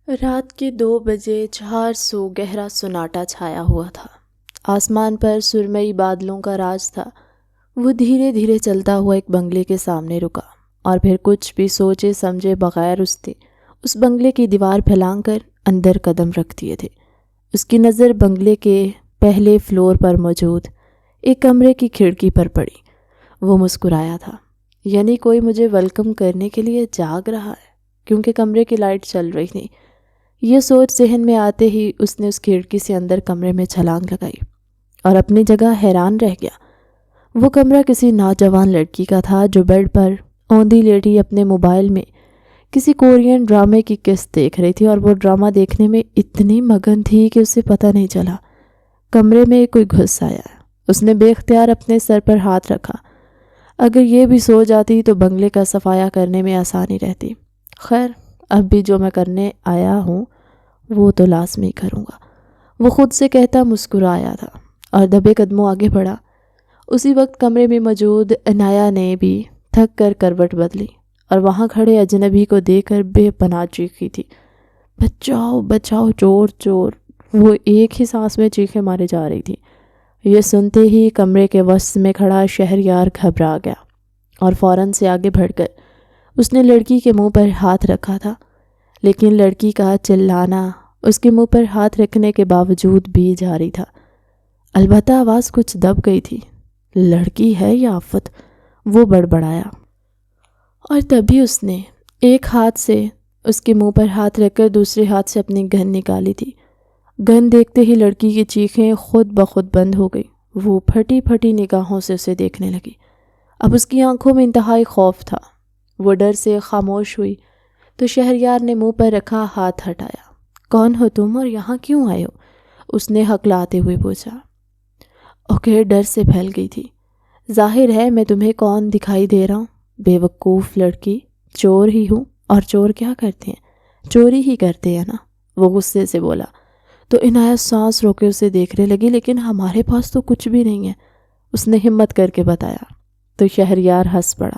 رات کے 2 بجے 400 گہرا سناٹا چھایا ہوا تھا۔ آسمان پر سرمئی بادلوں کا راج تھا۔ وہ دھیرے دھیرے چلتا ہوا ایک بنگلے کے سامنے رکا اور پھر کچھ بھی سوچے سمجھے بغیر اس بنگلے کی دیوار پھلانگ کر اندر قدم رکھ دیے تھے۔ اس کی نظر بنگلے کے پہلے فلور پر موجود ایک کمرے کی کھڑکی پر پڑی۔ وہ مسکرایا تھا، یعنی کوئی مجھے ویلکم کرنے کے لیے جاگ رہا ہے، کیونکہ کمرے کی لائٹ چل رہی تھی۔ یہ سوچ ذہن میں آتے ہی اس نے اس کھڑکی سے اندر کمرے میں چھلانگ لگائی اور اپنی جگہ حیران رہ گیا۔ وہ کمرہ کسی نوجوان لڑکی کا تھا جو بیڈ پر اوندھی لیٹی اپنے موبائل میں کسی کورین ڈرامے کی قسط دیکھ رہی تھی، اور وہ ڈرامہ دیکھنے میں اتنی مگن تھی کہ اسے پتہ نہیں چلا کمرے میں کوئی گھس آیا۔ اس نے بے اختیار اپنے سر پر ہاتھ رکھا۔ اگر یہ بھی سو جاتی تو بنگلے کا صفایا کرنے میں آسانی رہتی۔ خیر، اب بھی جو میں کرنے آیا ہوں وہ تو لازمی کروں گا، وہ خود سے کہتا مسکرایا تھا اور دبے قدموں آگے بڑھا۔ اسی وقت کمرے میں موجود عنایہ نے بھی تھک کر کروٹ بدلی اور وہاں کھڑے اجنبی کو دیکھ کر بے پناہ چیخی تھی، بچاؤ بچاؤ، چور چور۔ وہ ایک ہی سانس میں چیخیں مارے جا رہی تھی۔ یہ سنتے ہی کمرے کے وسط میں کھڑا شہریار گھبرا گیا اور فوراً سے آگے بڑھ کر اس نے لڑکی کے منہ پر ہاتھ رکھا تھا، لیکن لڑکی کا چلانا اس کے منہ پر ہاتھ رکھنے کے باوجود بھی جاری تھا۔ البتہ آواز کچھ دب گئی تھی۔ لڑکی ہے یا آفت، وہ بڑبڑایا، اور تبھی اس نے ایک ہاتھ سے اس کے منہ پر ہاتھ رکھ کر دوسرے ہاتھ سے اپنی گن نکالی تھی۔ گن دیکھتے ہی لڑکی کی چیخیں خود بخود بند ہو گئی۔ وہ پھٹی پھٹی نگاہوں سے اسے دیکھنے لگی۔ اب اس کی آنکھوں میں انتہائی خوف تھا۔ وہ ڈر سے خاموش ہوئی تو شہریار نے منہ پر رکھا ہاتھ ہٹایا۔ کون ہو تم اور یہاں کیوں آئے ہو؟ اس نے ہکلاتے ہوئے پوچھا۔ اوکے، ڈر سے پھیل گئی تھی۔ ظاہر ہے میں تمہیں کون دکھائی دے رہا ہوں، بے وقوف لڑکی۔ چور ہی ہوں، اور چور کیا کرتے ہیں؟ چوری ہی کرتے ہیں نا، وہ غصے سے بولا۔ تو عنایت سانس روکے اسے دیکھنے لگی۔ لیکن ہمارے پاس تو کچھ بھی نہیں ہے، اس نے ہمت کر کے بتایا۔ تو شہریار ہنس پڑا۔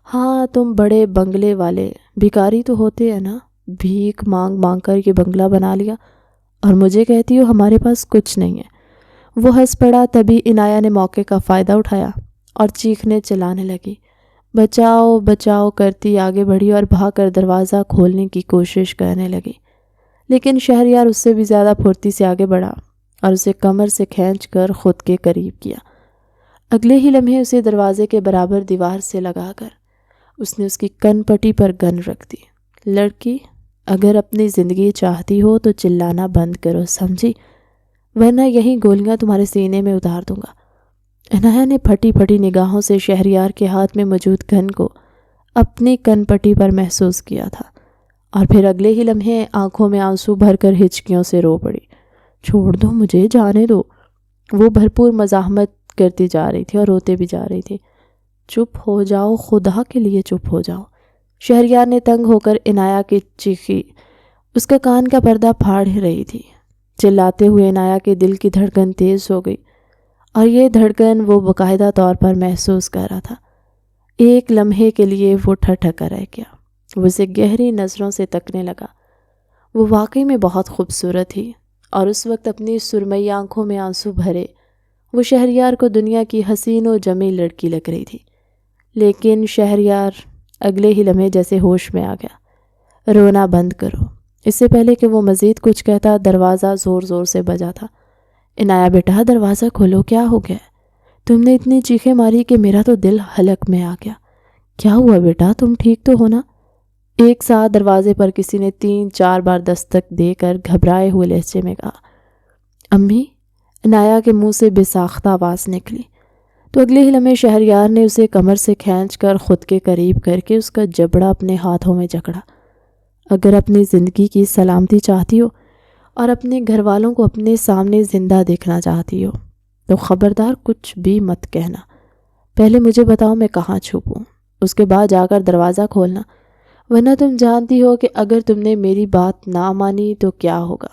ہاں، تم بڑے بنگلے والے بھکاری تو ہوتے ہیں نا، بھیک مانگ مانگ کر یہ بنگلہ بنا لیا، اور مجھے کہتی ہو ہمارے پاس کچھ نہیں ہے۔ وہ ہنس پڑا۔ تبھی عنایہ نے موقع کا فائدہ اٹھایا اور چیخنے چلانے لگی، بچاؤ بچاؤ کرتی آگے بڑھی اور بھاگ کر دروازہ کھولنے کی کوشش کرنے لگی۔ لیکن شہریار اس سے بھی زیادہ پھرتی سے آگے بڑھا اور اسے کمر سے کھینچ کر خود کے قریب کیا۔ اگلے ہی لمحے اسے دروازے کے برابر دیوار سے لگا کر اس نے اس کی کن پٹی پر گن رکھ دی۔ لڑکی، اگر اپنی زندگی چاہتی ہو تو چلانا بند کرو، سمجھی؟ ورنہ یہی گولیاں تمہارے سینے میں اتار دوں گا۔ عنایہ نے پھٹی پھٹی نگاہوں سے شہریار کے ہاتھ میں موجود گن کو اپنی کن پٹی پر محسوس کیا تھا، اور پھر اگلے ہی لمحے آنکھوں میں آنسو بھر کر ہچکیوں سے رو پڑی۔ چھوڑ دو مجھے، جانے دو، وہ بھرپور مزاحمت کرتی جا رہی تھی اور روتے بھی جا رہی تھی۔ چپ ہو جاؤ، خدا کے لیے چپ ہو جاؤ، شہریار نے تنگ ہو کر عنایہ کی چیخی اس کا کان کا پردہ پھاڑ رہی تھی۔ چلاتے ہوئے عنایہ کے دل کی دھڑکن تیز ہو گئی، اور یہ دھڑکن وہ باقاعدہ طور پر محسوس کر رہا تھا۔ ایک لمحے کے لیے وہ ٹھٹکا رہ گیا۔ وہ اسے گہری نظروں سے تکنے لگا۔ وہ واقعی میں بہت خوبصورت تھی، اور اس وقت اپنی سرمئی آنکھوں میں آنسو بھرے وہ شہریار کو دنیا کی حسین و جمیل لڑکی لگ رہی تھی۔ لیکن شہریار اگلے ہی لمحے جیسے ہوش میں آ گیا۔ رونا بند کرو۔ اس سے پہلے کہ وہ مزید کچھ کہتا دروازہ زور زور سے بجا تھا۔ عنایہ بیٹا، دروازہ کھولو، کیا ہو گیا؟ تم نے اتنی چیخیں ماری کہ میرا تو دل حلق میں آ گیا۔ کیا ہوا بیٹا، تم ٹھیک تو ہو نا؟ ایک ساتھ دروازے پر کسی نے 3-4 بار دستک دے کر گھبرائے ہوئے لہجے میں کہا۔ امی؟ عنایہ کے منہ سے بے ساختہ آواز نکلی۔ تو اگلے ہی لمحے شہریار نے اسے کمر سے کھینچ کر خود کے قریب کر کے اس کا جبڑا اپنے ہاتھوں میں جکڑا۔ اگر اپنی زندگی کی سلامتی چاہتی ہو اور اپنے گھر والوں کو اپنے سامنے زندہ دیکھنا چاہتی ہو تو خبردار کچھ بھی مت کہنا۔ پہلے مجھے بتاؤ میں کہاں چھپوں، اس کے بعد جا کر دروازہ کھولنا، ورنہ تم جانتی ہو کہ اگر تم نے میری بات نہ مانی تو کیا ہوگا۔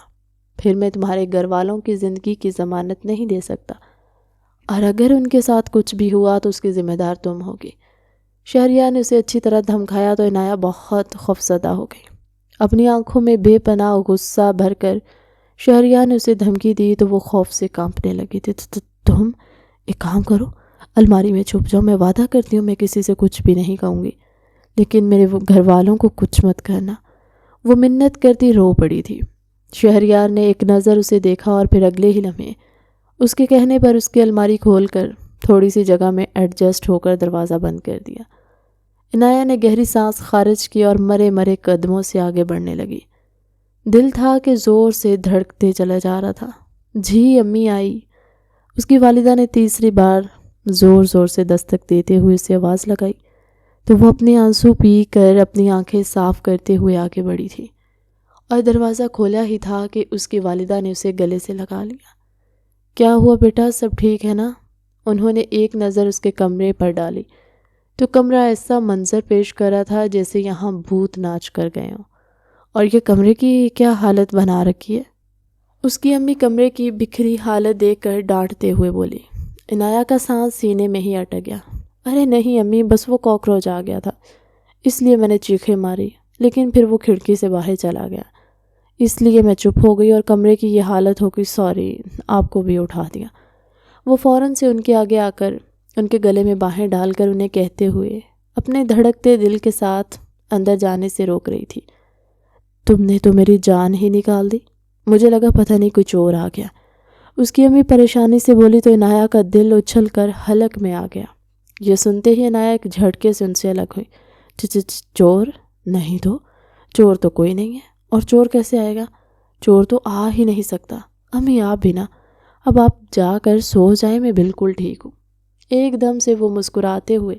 پھر میں تمہارے گھر والوں کی زندگی کی ضمانت نہیں دے سکتا، اور اگر ان کے ساتھ کچھ بھی ہوا تو اس کی ذمہ دار تم ہوگی۔ شہریار نے اسے اچھی طرح دھمکایا تو عنایہ بہت خوفزدہ ہو گئی اپنی آنکھوں میں بے پناہ غصہ بھر کر شہریار نے اسے دھمکی دی تو وہ خوف سے کانپنے لگی تھی۔ تم ایک کام کرو، الماری میں چھپ جاؤ، میں وعدہ کرتی ہوں میں کسی سے کچھ بھی نہیں کہوں گی، لیکن میرے گھر والوں کو کچھ مت کرنا۔ وہ منت کرتی رو پڑی تھی۔ شہریار نے ایک نظر اسے دیکھا اور پھر اگلے ہی لمحے اس کے کہنے پر اس کی الماری کھول کر تھوڑی سی جگہ میں ایڈجسٹ ہو کر دروازہ بند کر دیا۔ عنایہ نے گہری سانس خارج کی اور مرے مرے قدموں سے آگے بڑھنے لگی۔ دل تھا کہ زور سے دھڑکتے چلا جا رہا تھا۔ جی امی آئی۔ اس کی والدہ نے تیسری بار زور زور سے دستک دیتے ہوئے اسے آواز لگائی تو وہ اپنے آنسو پی کر اپنی آنکھیں صاف کرتے ہوئے آگے بڑھی تھی، اور دروازہ کھولا ہی تھا کہ اس کی والدہ نے اسے گلے سے لگا لیا۔ کیا ہوا بیٹا، سب ٹھیک ہے نا؟ انہوں نے ایک نظر اس کے کمرے پر ڈالی تو کمرہ ایسا منظر پیش کر رہا تھا جیسے یہاں بھوت ناچ کر گئے ہوں۔ اور یہ کمرے کی کیا حالت بنا رکھی ہے؟ اس کی امی کمرے کی بکھری حالت دیکھ کر ڈانٹتے ہوئے بولی۔ عنایہ کا سانس سینے میں ہی اٹک گیا۔ ارے نہیں امی، بس وہ کاکروچ آ گیا تھا، اس لیے میں نے چیخیں ماری، لیکن پھر وہ کھڑکی سے باہر چلا گیا، اس لیے میں چپ ہو گئی اور کمرے کی یہ حالت ہو گئی، سوری، آپ کو بھی اٹھا دیا۔ وہ فوراً سے ان کے آگے آ کر ان کے گلے میں باہیں ڈال کر انہیں کہتے ہوئے اپنے دھڑکتے دل کے ساتھ اندر جانے سے روک رہی تھی۔ تم نے تو میری جان ہی نکال دی، مجھے لگا پتہ نہیں کچھ اور آ گیا۔ اس کی امی پریشانی سے بولی تو عنایہ کا دل اچھل کر حلق میں آ گیا۔ یہ سنتے ہی عنایہ ایک جھٹکے سے ان سے الگ ہوئی۔ چور؟ نہیں تو، چور تو کوئی نہیں ہے، اور چور کیسے آئے گا؟ چور تو آ ہی نہیں سکتا۔ امی آپ بھی نا، اب آپ جا کر سو جائیں، میں بالکل ٹھیک ہوں۔ ایک دم سے وہ مسکراتے ہوئے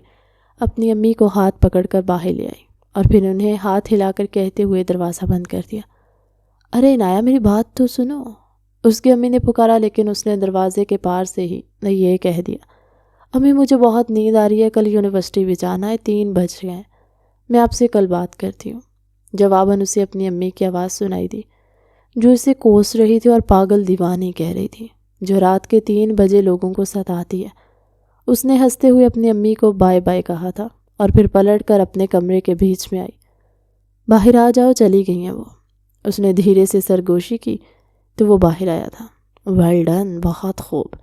اپنی امی کو ہاتھ پکڑ کر باہر لے آئی اور پھر انہیں ہاتھ ہلا کر کہتے ہوئے دروازہ بند کر دیا۔ ارے عنایہ میری بات تو سنو، اس کی امی نے پکارا، لیکن اس نے دروازے کے پار سے ہی یہ کہہ دیا، امی مجھے بہت نیند آ رہی ہے، کل یونیورسٹی بھی جانا ہے، 3 بج گئے ہیں، میں آپ سے کل بات کرتی ہوں۔ جواباً اسے اپنی امی کی آواز سنائی دی جو اسے کوس رہی تھی اور پاگل دیوانی کہہ رہی تھی، جو رات کے 3 بجے لوگوں کو ستاتی ہے۔ اس نے ہنستے ہوئے اپنی امی کو بائے بائے کہا تھا اور پھر پلٹ کر اپنے کمرے کے بیچ میں آئی۔ باہر آ جاؤ، چلی گئی ہیں وہ۔ اس نے دھیرے سے سرگوشی کی تو وہ باہر آیا تھا۔ ویل ڈن، بہت خوب۔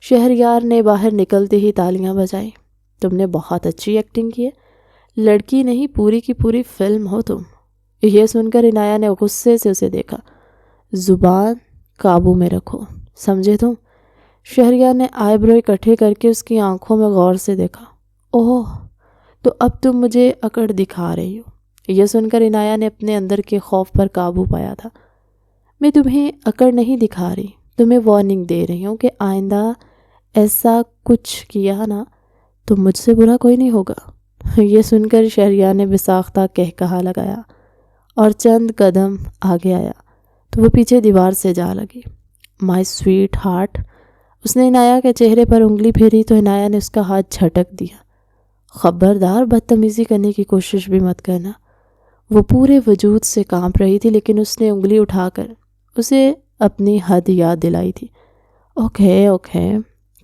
شہریار نے باہر نکلتے ہی تالیاں بجائیں۔ تم نے بہت اچھی ایکٹنگ کی ہے، لڑکی نہیں پوری کی پوری فلم ہو تم۔ یہ سن کر عنایہ نے غصے سے اسے دیکھا۔ زبان قابو میں رکھو، سمجھے تم؟ شہریار نے آئی برو اکٹھے کر کے اس کی آنکھوں میں غور سے دیکھا۔ اوہ، تو اب تم مجھے اکڑ دکھا رہی ہو۔ یہ سن کر عنایہ نے اپنے اندر کے خوف پر قابو پایا تھا۔ میں تمہیں اکڑ نہیں دکھا رہی، تمہیں وارننگ دے رہی ہوں کہ آئندہ ایسا کچھ کیا نا تو مجھ سے برا کوئی نہیں ہوگا۔ یہ سن کر شہریار نے بساختہ کہا لگایا اور چند قدم آگے آیا تو وہ پیچھے دیوار سے جا لگی۔ مائی سویٹ ہارٹ۔ اس نے عنایہ کے چہرے پر انگلی پھیری تو عنایہ نے اس کا ہاتھ جھٹک دیا۔ خبردار، بدتمیزی کرنے کی کوشش بھی مت کرنا۔ وہ پورے وجود سے کانپ رہی تھی، لیکن اس نے انگلی اٹھا کر اسے اپنی حد یاد دلائی تھی۔ Okay okay.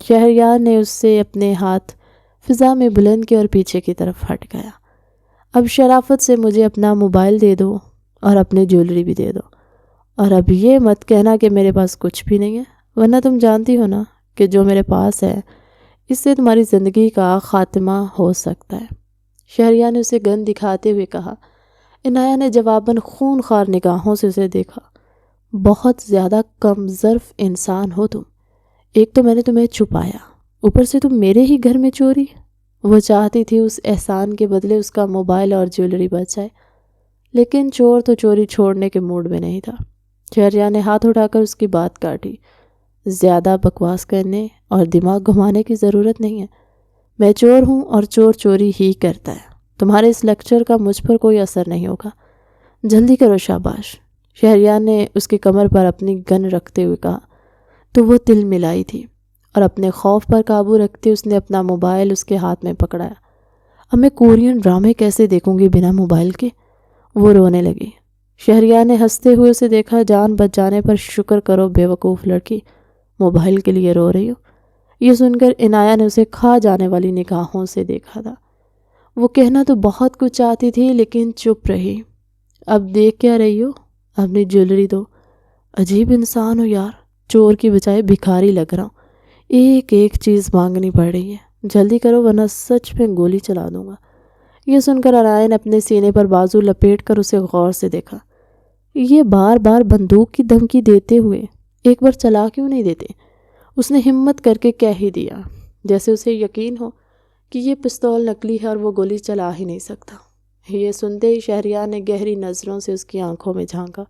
شہریار نے اس سے اپنے ہاتھ فضا میں بلند کیا اور پیچھے کی طرف ہٹ گیا۔ اب شرافت سے مجھے اپنا موبائل دے دو اور اپنی جیولری بھی دے دو، اور اب یہ مت کہنا کہ میرے پاس کچھ بھی نہیں ہے، ورنہ تم جانتی ہو نا کہ جو میرے پاس ہے اس سے تمہاری زندگی کا خاتمہ ہو سکتا ہے۔ شہریار نے اسے گن دکھاتے ہوئے کہا۔ عنایہ نے جواباً خون خوار نگاہوں سے اسے دیکھا۔ بہت زیادہ کم ظرف انسان ہو تم، ایک تو میں نے تمہیں چھپایا، اوپر سے تم میرے ہی گھر میں چوری۔ وہ چاہتی تھی اس احسان کے بدلے اس کا موبائل اور جیولری بچ جائے، لیکن چور تو چوری چھوڑنے کے موڈ میں نہیں تھا۔ شہریار نے ہاتھ اٹھا کر اس کی بات کاٹی۔ زیادہ بکواس کرنے اور دماغ گھمانے کی ضرورت نہیں ہے، میں چور ہوں اور چور چوری ہی کرتا ہے۔ تمہارے اس لیکچر کا مجھ پر کوئی اثر نہیں ہوگا، جلدی کرو شاباش۔ شہریار نے اس کی کمر پر اپنی گن رکھتے ہوئے کہا تو وہ تل ملائی تھی، اور اپنے خوف پر قابو رکھتے اس نے اپنا موبائل اس کے ہاتھ میں پکڑایا۔ اب میں کورین ڈرامے کیسے دیکھوں گی بنا موبائل کے؟ وہ رونے لگی۔ شہریار نے ہنستے ہوئے اسے دیکھا۔ جان بچ جانے پر شکر کرو بے وقوف لڑکی، موبائل کے لیے رو رہی ہو۔ یہ سن کر عنایہ نے اسے کھا جانے والی نگاہوں سے دیکھا تھا۔ وہ کہنا تو بہت کچھ چاہتی تھی لیکن چپ رہی۔ اب دیکھ کیا رہی ہو؟ اپنی جیولری دو۔ عجیب انسان ہو یار، چور کی بجائے بھکاری لگ رہا ہوں، ایک ایک چیز مانگنی پڑ رہی ہے، جلدی کرو ورنہ سچ میں گولی چلا دوں گا۔ یہ سن کر نارائن نے اپنے سینے پر بازو لپیٹ کر اسے غور سے دیکھا۔ یہ بار بار بندوق کی دھمکی دیتے ہوئے ایک بار چلا کیوں نہیں دیتے؟ اس نے ہمت کر کے کہہ ہی دیا، جیسے اسے یقین ہو کہ یہ پستول نکلی ہے اور وہ گولی چلا ہی نہیں سکتا۔ یہ سنتے ہی شہریار نے گہری نظروں سے اس کی آنکھوں میں جھانکا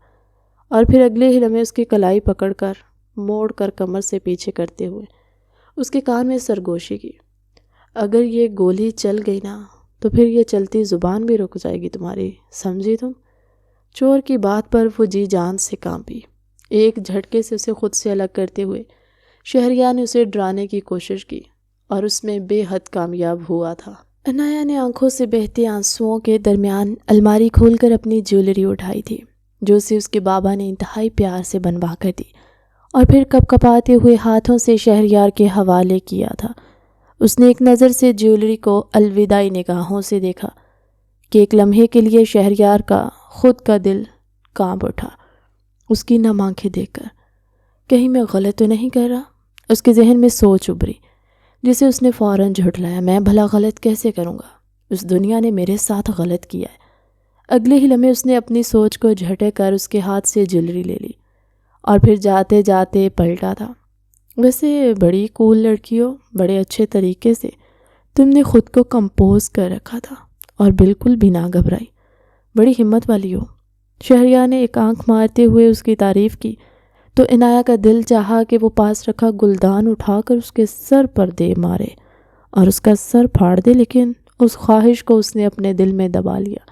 اور پھر اگلے ہی لمحے اس کی کلائی پکڑ کر موڑ کر کمر سے پیچھے کرتے ہوئے اس کے کان میں سرگوشی کی۔ اگر یہ گولی چل گئی نا تو پھر یہ چلتی زبان بھی رک جائے گی تمہاری، سمجھی تم؟ چور کی بات پر وہ جی جان سے کانپی۔ ایک جھٹکے سے اسے خود سے الگ کرتے ہوئے شہریار نے اسے ڈرانے کی کوشش کی اور اس میں بے حد کامیاب ہوا تھا۔ عنایہ نے آنکھوں سے بہتے آنسوؤں کے درمیان الماری کھول کر اپنی جیولری اٹھائی تھی، جو اسے اس کے بابا نے انتہائی پیار سے بنوا کر دی، اور پھر کپ کپاتے ہوئے ہاتھوں سے شہریار کے حوالے کیا تھا۔ اس نے ایک نظر سے جیولری کو الوداعی نگاہوں سے دیکھا کہ ایک لمحے کے لیے شہریار کا خود کا دل کانپ اٹھا اس کی نم آنکھیں دیکھ کر۔ کہیں میں غلط تو نہیں کر رہا؟ اس کے ذہن میں سوچ ابھری، جسے اس نے فوراً جھٹلایا۔ میں بھلا غلط کیسے کروں گا؟ اس دنیا نے میرے ساتھ غلط کیا ہے۔ اگلے ہی لمحے اس نے اپنی سوچ کو جھٹک کر اس کے ہاتھ سے جیولری لے لی اور پھر جاتے جاتے پلٹا تھا۔ ویسے بڑی کول لڑکی ہو، بڑے اچھے طریقے سے تم نے خود کو کمپوز کر رکھا تھا اور بالکل بھی نہ گھبرائی، بڑی ہمت والی ہو۔ شہریار نے ایک آنکھ مارتے ہوئے اس کی تعریف کی تو عنایہ کا دل چاہا کہ وہ پاس رکھا گلدان اٹھا کر اس کے سر پر دے مارے اور اس کا سر پھاڑ دے، لیکن اس خواہش کو اس نے اپنے دل میں دبا لیا۔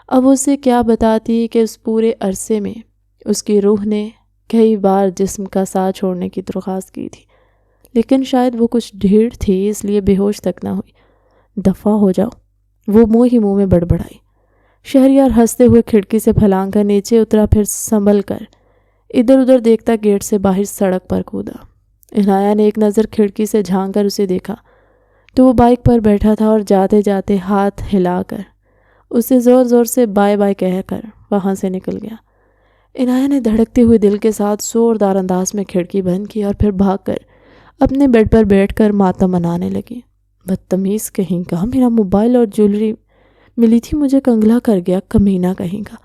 اب اسے کیا بتاتی کہ اس پورے عرصے میں اس کی روح نے کئی بار جسم کا ساتھ چھوڑنے کی درخواست کی تھی، لیکن شاید وہ کچھ ڈھیڑ تھی اس لیے بے ہوش تک نہ ہوئی۔ دفع ہو جاؤ، وہ منہ ہی منہ میں بڑبڑائی۔ شہریار ہنستے ہوئے کھڑکی سے پھلانگ کر نیچے اترا، پھر سنبھل کر ادھر ادھر دیکھتا گیٹ سے باہر سڑک پر کودا۔ عنایہ نے ایک نظر کھڑکی سے جھانک کر اسے دیکھا تو وہ بائک پر بیٹھا تھا اور جاتے جاتے ہاتھ ہلا کر اسے زور زور سے بائے بائے کہہ کر وہاں سے نکل گیا۔ عنایہ نے دھڑکتے ہوئے دل کے ساتھ زوردار انداز میں کھڑکی بند کی اور پھر بھاگ کر اپنے بیڈ پر بیٹھ کر ماتم منانے لگی۔ بدتمیز کہیں کا، میرا موبائل اور جیولری ملی تھی، مجھے کنگلا کر گیا، کمینہ کہیں کا،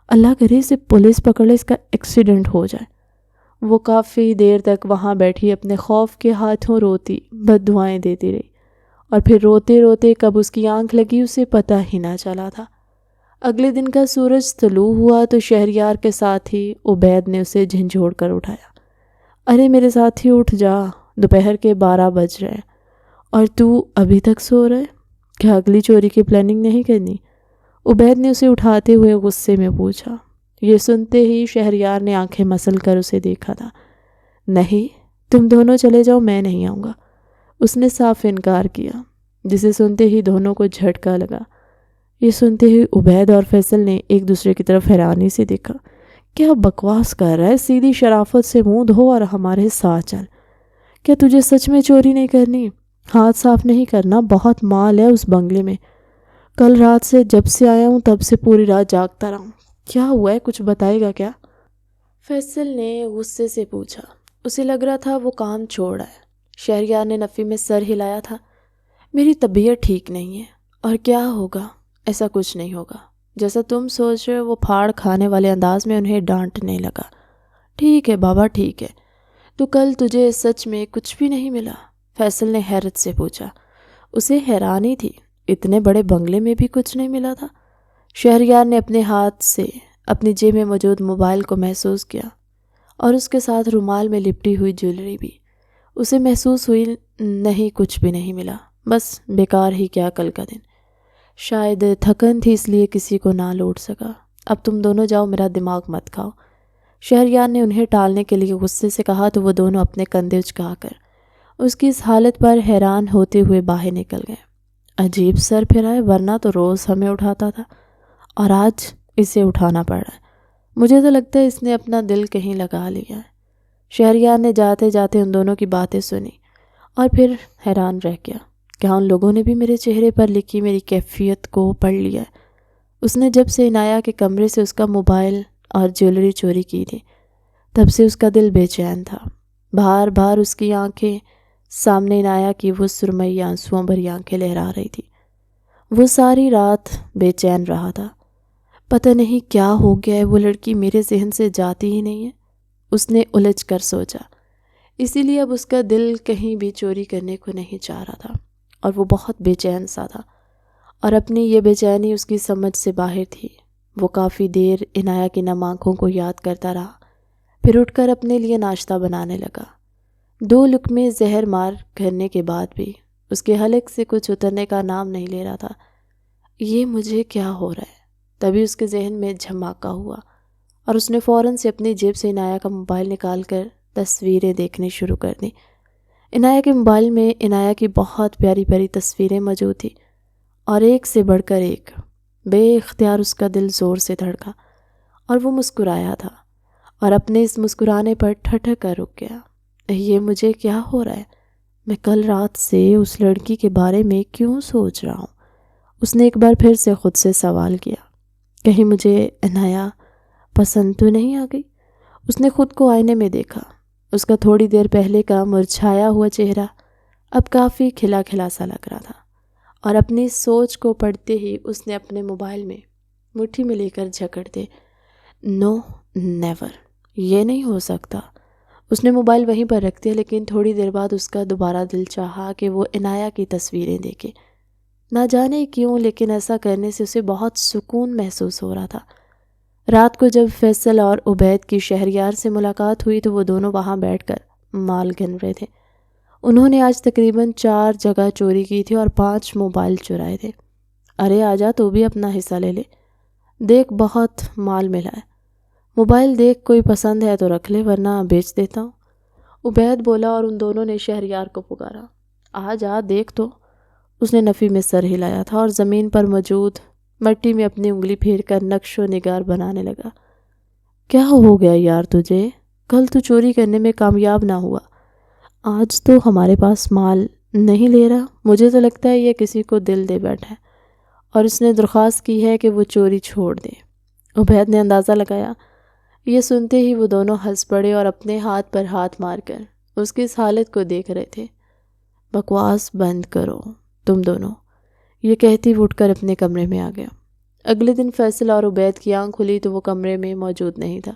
اللہ کرے اسے پولیس پکڑ لے، اس کا ایکسیڈنٹ ہو جائے۔ وہ کافی دیر تک وہاں بیٹھی اپنے خوف کے ہاتھوں روتی بد دعائیں دیتی رہی، اور پھر روتے روتے کب اس کی آنکھ لگی اسے پتہ ہی نہ چلا تھا۔ اگلے دن کا سورج طلوع ہوا تو شہریار کے ساتھ ہی عبید نے اسے جھنجھوڑ کر اٹھایا۔ ارے میرے ساتھی اٹھ جا، دوپہر کے 12 بج رہے اور تو ابھی تک سو رہے، کیا اگلی چوری کی پلاننگ نہیں کرنی؟ عبید نے اسے اٹھاتے ہوئے غصے میں پوچھا۔ یہ سنتے ہی شہریار نے آنکھیں مسل کر اسے دیکھا تھا۔ نہیں، تم دونوں چلے جاؤ، میں نہیں آؤں گا، اس نے صاف انکار کیا، جسے سنتے ہی دونوں کو جھٹکا لگا۔ یہ سنتے ہی عبید اور فیصل نے ایک دوسرے کی طرف حیرانی سے دیکھا۔ کیا بکواس کر رہا ہے؟ سیدھی شرافت سے منہ دھو اور ہمارے ساتھ چل۔ کیا تجھے سچ میں چوری نہیں کرنی؟ ہاتھ صاف نہیں کرنا، بہت مال ہے اس بنگلے میں، کل رات سے جب سے آیا ہوں تب سے پوری رات جاگتا رہا ہوں۔ کیا ہوا ہے، کچھ بتائے گا کیا؟ فیصل نے غصے سے پوچھا۔ اسے لگ رہا تھا وہ کام چھوڑا ہے۔ شہریار نے نفی میں سر ہلایا تھا۔ میری طبیعت ٹھیک نہیں ہے، اور کیا ہوگا؟ ایسا کچھ نہیں ہوگا، جیسا تم سوچ رہے ہو۔ وہ پھاڑ کھانے والے انداز میں انہیں ڈانٹنے لگا۔ ٹھیک ہے بابا، ٹھیک ہے، تو کل تجھے سچ میں کچھ بھی نہیں ملا؟ فیصل نے حیرت سے پوچھا۔ اسے حیرانی تھی، اتنے بڑے بنگلے میں بھی کچھ نہیں ملا تھا۔ شہریار نے اپنے ہاتھ سے اپنی جیب میں موجود موبائل کو محسوس کیا اور اس کے ساتھ رومال میں لپٹی ہوئی جیولری بھی۔ اسے محسوس ہوئی نہیں، کچھ بھی نہیں ملا، بس بیکار ہی کیا کل کا دن۔ شاید تھکن تھی اس لیے کسی کو نہ لوٹ سکا۔ اب تم دونوں جاؤ، میرا دماغ مت کھاؤ، شہریار نے انہیں ٹالنے کے لیے غصے سے کہا تو وہ دونوں اپنے کندھے اچکا کر اس کی اس حالت پر حیران ہوتے ہوئے باہر نکل گئے۔ عجیب سر پھرا ہے، ورنہ تو روز ہمیں اٹھاتا تھا اور آج اسے اٹھانا پڑ رہا ہے۔ مجھے تو لگتا ہے اس نے اپنا دل کہیں لگا لیا ہے۔ شہریار نے جاتے جاتے ان دونوں کی باتیں سنی اور پھر حیران رہ گیا۔ کیا ان لوگوں نے بھی میرے چہرے پر لکھی میری کیفیت کو پڑھ لیا ہے؟ اس نے جب سے عنایہ کے کمرے سے اس کا موبائل اور جیولری چوری کی تھی تب سے اس کا دل بے چین تھا۔ بار بار اس کی آنکھیں سامنے عنایہ کی وہ سرمئی آنسوؤں بھری آنکھیں لہرا رہی تھی۔ وہ ساری رات بے چین رہا تھا۔ پتہ نہیں کیا ہو گیا ہے، وہ لڑکی میرے ذہن سے جاتی ہی نہیں ہے، اس نے الجھ کر سوچا۔ اسی لیے اب اس کا دل کہیں بھی چوری کرنے کو نہیں چاہ رہا تھا اور وہ بہت بے چین سا تھا، اور اپنی یہ بے چینی اس کی سمجھ سے باہر تھی۔ وہ کافی دیر عنایہ کی نم آنکھوں کو یاد کرتا رہا، پھر اٹھ کر اپنے لیے ناشتہ بنانے لگا۔ 2 لقمے زہر مار کرنے کے بعد بھی اس کے حلق سے کچھ اترنے کا نام نہیں لے رہا تھا۔ یہ مجھے کیا ہو رہا ہے؟ تبھی اس کے ذہن میں جھماکا ہوا اور اس نے فوراً سے اپنی جیب سے عنایہ کا موبائل نکال کر تصویریں دیکھنی شروع کر دیں۔ عنایہ کے موبائل میں عنایہ کی بہت پیاری پیاری تصویریں موجود تھیں، اور ایک سے بڑھ کر ایک۔ بے اختیار اس کا دل زور سے دھڑکا اور وہ مسکرایا تھا، اور اپنے اس مسکرانے پر ٹھٹک کر رک گیا۔ یہ مجھے کیا ہو رہا ہے؟ میں کل رات سے اس لڑکی کے بارے میں کیوں سوچ رہا ہوں؟ اس نے ایک بار پھر سے خود سے سوال کیا۔ کہیں مجھے عنایہ پسند تو نہیں آ گئی؟ اس نے خود کو آئینے میں دیکھا۔ اس کا تھوڑی دیر پہلے کا مرجھایا ہوا چہرہ اب کافی کھلا کھلا سا لگ رہا تھا، اور اپنی سوچ کو پڑھتے ہی اس نے اپنے موبائل میں مٹھی میں لے کر جھکڑ دے۔ نو، نیور، یہ نہیں ہو سکتا۔ اس نے موبائل وہیں پر رکھ دیا، لیکن تھوڑی دیر بعد اس کا دوبارہ دل چاہا کہ وہ عنایہ کی تصویریں دیکھے۔ نہ جانے کیوں، لیکن ایسا کرنے سے اسے بہت سکون محسوس ہو رہا تھا۔ رات کو جب فیصل اور عبید کی شہریار سے ملاقات ہوئی تو وہ دونوں وہاں بیٹھ کر مال گن رہے تھے۔ انہوں نے آج تقریباً 4 جگہ چوری کی تھی اور 5 موبائل چرائے تھے۔ ارے آجا، تو بھی اپنا حصہ لے لے، دیکھ بہت مال ملا ہے۔ موبائل دیکھ، کوئی پسند ہے تو رکھ لے ورنہ بیچ دیتا ہوں، عبید بولا، اور ان دونوں نے شہریار کو پکارا۔ آجا دیکھ تو۔ اس نے نفی میں سر ہلایا تھا اور زمین پر موجود مٹی میں اپنی انگلی پھیر کر نقش و نگار بنانے لگا۔ کیا ہو گیا یار تجھے؟ کل تو چوری کرنے میں کامیاب نہ ہوا، آج تو ہمارے پاس مال نہیں لے رہا۔ مجھے تو لگتا ہے یہ کسی کو دل دے بیٹھا ہے اور اس نے درخواست کی ہے کہ وہ چوری چھوڑ دے۔ عبید نے اندازہ لگایا۔ یہ سنتے ہی وہ دونوں ہنس پڑے اور اپنے ہاتھ پر ہاتھ مار کر اس کی اس حالت کو دیکھ رہے تھے۔ بکواس بند کرو تم دونوں، یہ کہتی وہ اٹھ کر اپنے کمرے میں آ گیا۔ اگلے دن فیصل اور عبید کی آنکھ کھلی تو وہ کمرے میں موجود نہیں تھا۔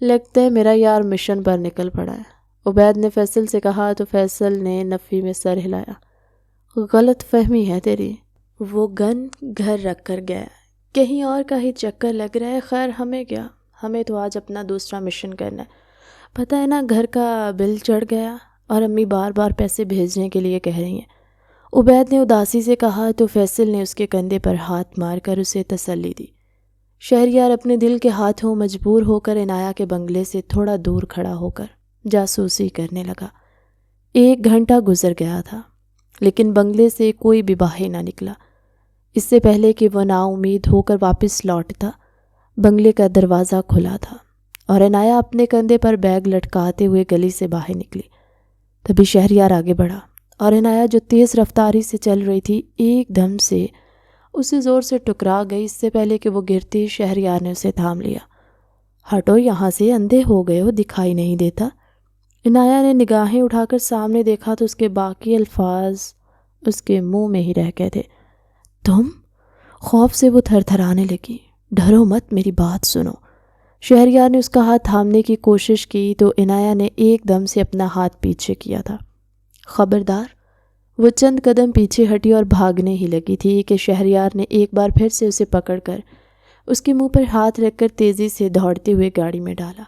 لگتا ہے میرا یار مشن پر نکل پڑا ہے، عبید نے فیصل سے کہا تو فیصل نے نفی میں سر ہلایا۔ غلط فہمی ہے تیری، وہ گن گھر رکھ کر گیا، کہیں اور کا ہی چکر لگ رہا ہے۔ خیر ہمیں کیا، ہمیں تو آج اپنا دوسرا مشن کرنا ہے۔ پتہ ہے نا، گھر کا بل چڑھ گیا اور امی بار بار پیسے بھیجنے کے لیے کہہ رہی ہیں، عبید نے اداسی سے کہا تو فیصل نے اس کے کندھے پر ہاتھ مار کر اسے تسلی دی۔ شہریار اپنے دل کے ہاتھوں مجبور ہو کر عنایہ کے بنگلے سے تھوڑا دور کھڑا ہو کر جاسوسی کرنے لگا۔ 1 گھنٹہ گزر گیا تھا لیکن بنگلے سے کوئی بھی باہر نہ نکلا۔ اس سے پہلے کہ وہ نا امید ہو کر واپس لوٹتا، بنگلے کا دروازہ کھلا تھا اور عنایہ اپنے کندھے پر بیگ لٹکاتے ہوئے گلی سے باہر نکلی۔ تبھی شہریار آگے بڑھا اور عنایہ جو تیز رفتاری سے چل رہی تھی ایک دم سے اسے زور سے ٹکرا گئی۔ اس سے پہلے کہ وہ گرتی، شہریار نے اسے تھام لیا۔ ہٹو یہاں سے، اندھے ہو گئے ہو، دکھائی نہیں دیتا؟ عنایہ نے نگاہیں اٹھا کر سامنے دیکھا تو اس کے باقی الفاظ اس کے منہ میں ہی رہ گئے تھے۔ تم؟ خوف سے وہ تھر تھرانے لگی۔ ڈرو مت، میری بات سنو۔ شہریار نے اس کا ہاتھ تھامنے کی کوشش کی تو عنایہ نے ایک دم سے اپنا ہاتھ پیچھے کیا تھا۔ خبردار۔ وہ چند قدم پیچھے ہٹی اور بھاگنے ہی لگی تھی کہ شہریار نے ایک بار پھر سے اسے پکڑ کر اس کے منہ پر ہاتھ رکھ کر تیزی سے دوڑتے ہوئے گاڑی میں ڈالا۔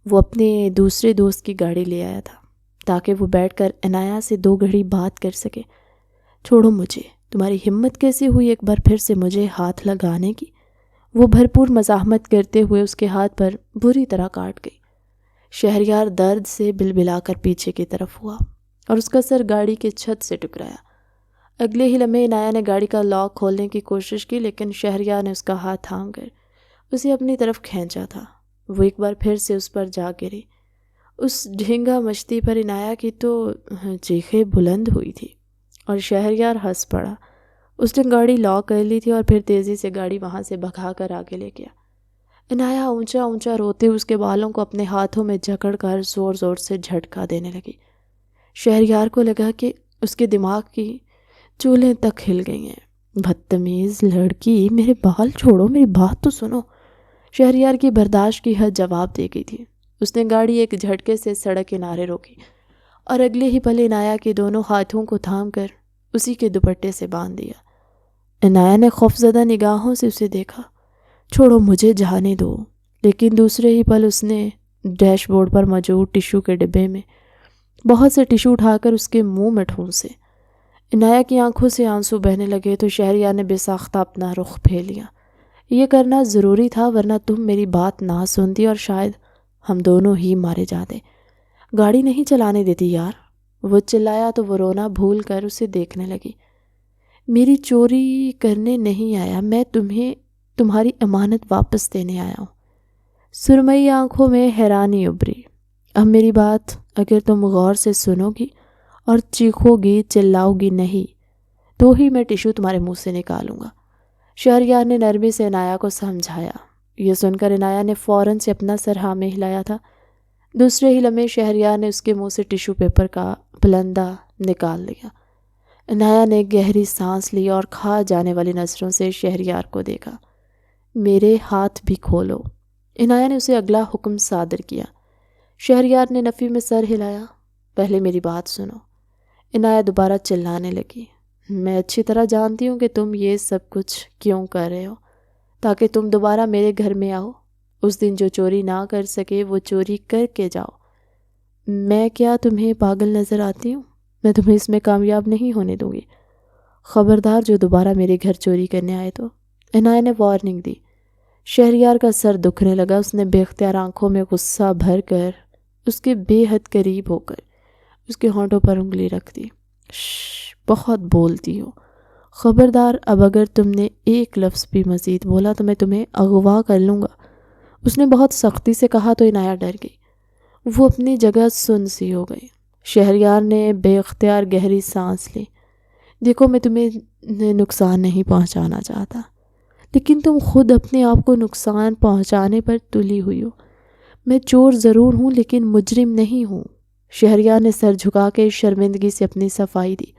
وہ اپنے دوسرے دوست کی گاڑی لے آیا تھا تاکہ وہ بیٹھ کر عنایہ سے 2 گھڑی بات کر سکے۔ چھوڑو مجھے، تمہاری ہمت کیسے ہوئی ایک بار پھر سے مجھے ہاتھ لگانے کی؟ وہ بھرپور مزاحمت کرتے ہوئے اس کے ہاتھ پر بری طرح کاٹ گئی۔ شہریار درد سے بلبلا کر پیچھے کی طرف ہوا اور اس کا سر گاڑی کے چھت سے ٹکرایا۔ اگلے ہی لمحے عنایہ نے گاڑی کا لاک کھولنے کی کوشش کی لیکن شہریار نے اس کا ہاتھ تھام کر اسے اپنی طرف کھینچا تھا۔ وہ ایک بار پھر سے اس پر جا گری۔ اس ڈھینگا مشتی پر عنایہ کی تو چیخیں بلند ہوئی تھی اور شہریار ہنس پڑا۔ اس نے گاڑی لاک کر لی تھی اور پھر تیزی سے گاڑی وہاں سے بھگا کر آگے لے گیا۔ عنایہ اونچا اونچا روتے اس کے بالوں کو اپنے ہاتھوں میں جکڑ کر زور زور سے جھٹکا دینے لگی۔ شہریار کو لگا کہ اس کے دماغ کی چولیں تک ہل گئی ہیں۔ بدتمیز لڑکی، میرے بال چھوڑو، میری بات تو سنو۔ شہریار کی برداشت کی حد جواب دے گئی تھی۔ اس نے گاڑی ایک جھٹکے سے سڑک کنارے روکی اور اگلے ہی پل عنایہ کے دونوں ہاتھوں کو تھام کر اسی کے دوپٹے سے باندھ دیا۔ عنایہ نے خوفزدہ نگاہوں سے اسے دیکھا۔ چھوڑو، مجھے جانے دو۔ لیکن دوسرے ہی پل اس نے ڈیش بورڈ پر موجود ٹیشو کے ڈبے میں بہت سے ٹیشو اٹھا کر اس کے منہ میں ٹھونسے۔ عنایہ کی آنکھوں سے آنسو بہنے لگے تو شہریار نے بے ساختہ اپنا رخ پھیر لیا۔ یہ کرنا ضروری تھا، ورنہ تم میری بات نہ سنتی اور شاید ہم دونوں ہی مارے جاتے۔ گاڑی نہیں چلانے دیتی یار، وہ چلایا تو وہ رونا بھول کر اسے دیکھنے لگی۔ میری چوری کرنے نہیں آیا، میں تمہیں تمہاری امانت واپس دینے آیا ہوں۔ سرمئی آنکھوں میں حیرانی ابھری۔ اب میری بات اگر تم غور سے سنو گی اور چیخو گی، چلاؤ گی نہیں، تو ہی میں ٹیشو تمہارے منہ سے نکالوں گا۔ شہریار نے نرمی سے عنایہ کو سمجھایا۔ یہ سن کر عنایہ نے فوراً سے اپنا سر ہاں میں ہلایا تھا۔ دوسرے ہی لمحے شہریار نے اس کے منہ سے ٹیشو پیپر کا پلندہ نکال لیا۔ عنایہ نے گہری سانس لی اور کھا جانے والی نظروں سے شہریار کو دیکھا۔ میرے ہاتھ بھی کھولو۔ عنایہ نے اسے اگلا حکم صادر کیا۔ شہریار نے نفی میں سر ہلایا۔ پہلے میری بات سنو۔ عنایہ دوبارہ چلانے لگی۔ میں اچھی طرح جانتی ہوں کہ تم یہ سب کچھ کیوں کر رہے ہو، تاکہ تم دوبارہ میرے گھر میں آؤ۔ اس دن جو چوری نہ کر سکے وہ چوری کر کے جاؤ۔ میں کیا تمہیں پاگل نظر آتی ہوں؟ میں تمہیں اس میں کامیاب نہیں ہونے دوں گی۔ خبردار جو دوبارہ میرے گھر چوری کرنے آئے تو۔ عنایہ نے وارننگ دی۔ شہریار کا سر دکھنے لگا۔ اس نے بے اختیار آنکھوں میں غصہ بھر کر اس کے بے حد قریب ہو کر اس کے ہونٹوں پر انگلی رکھ دی۔ بہت بولتی ہو، خبردار اب اگر تم نے ایک لفظ بھی مزید بولا تو میں تمہیں اغوا کر لوں گا۔ اس نے بہت سختی سے کہا تو عنایہ ڈر گئی۔ وہ اپنی جگہ سن سی ہو گئی۔ شہریار نے بے اختیار گہری سانس لی۔ دیکھو، میں تمہیں نقصان نہیں پہنچانا چاہتا، لیکن تم خود اپنے آپ کو نقصان پہنچانے پر تلی ہوئی ہو۔ میں چور ضرور ہوں لیکن مجرم نہیں ہوں۔ شہریار نے سر جھکا کے شرمندگی سے اپنی صفائی دی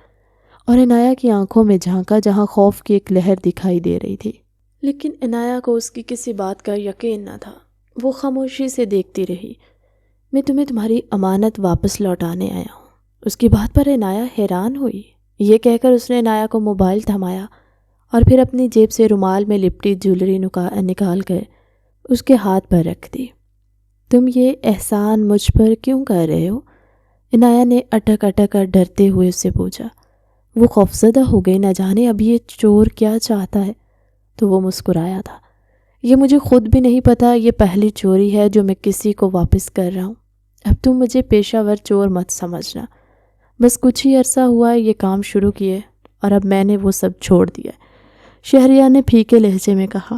اور عنایہ کی آنکھوں میں جھانکا جہاں خوف کی ایک لہر دکھائی دے رہی تھی، لیکن عنایہ کو اس کی کسی بات کا یقین نہ تھا۔ وہ خاموشی سے دیکھتی رہی۔ میں تمہیں تمہاری امانت واپس لوٹانے آیا ہوں۔ اس کی بات پر عنایہ حیران ہوئی۔ یہ کہہ کر اس نے عنایہ کو موبائل تھمایا اور پھر اپنی جیب سے رومال میں لپٹی جویلری نکال کر اس کے ہاتھ پر رکھ دی۔ تم یہ احسان مجھ پر کیوں کر رہے ہو؟ عنایہ نے اٹک اٹک کر ڈرتے ہوئے اس سے پوچھا۔ وہ خوفزدہ ہو گئی، نہ جانے اب یہ چور کیا چاہتا ہے۔ تو وہ مسکرایا تھا۔ یہ مجھے خود بھی نہیں پتا، یہ پہلی چوری ہے جو میں کسی کو واپس کر رہا ہوں۔ اب تم مجھے پیشہ ور چور مت سمجھنا۔ بس کچھ ہی عرصہ ہوا ہے یہ کام شروع کیے اور اب میں نے وہ سب چھوڑ دیا۔ شہریار نے پھیکے لہجے میں کہا۔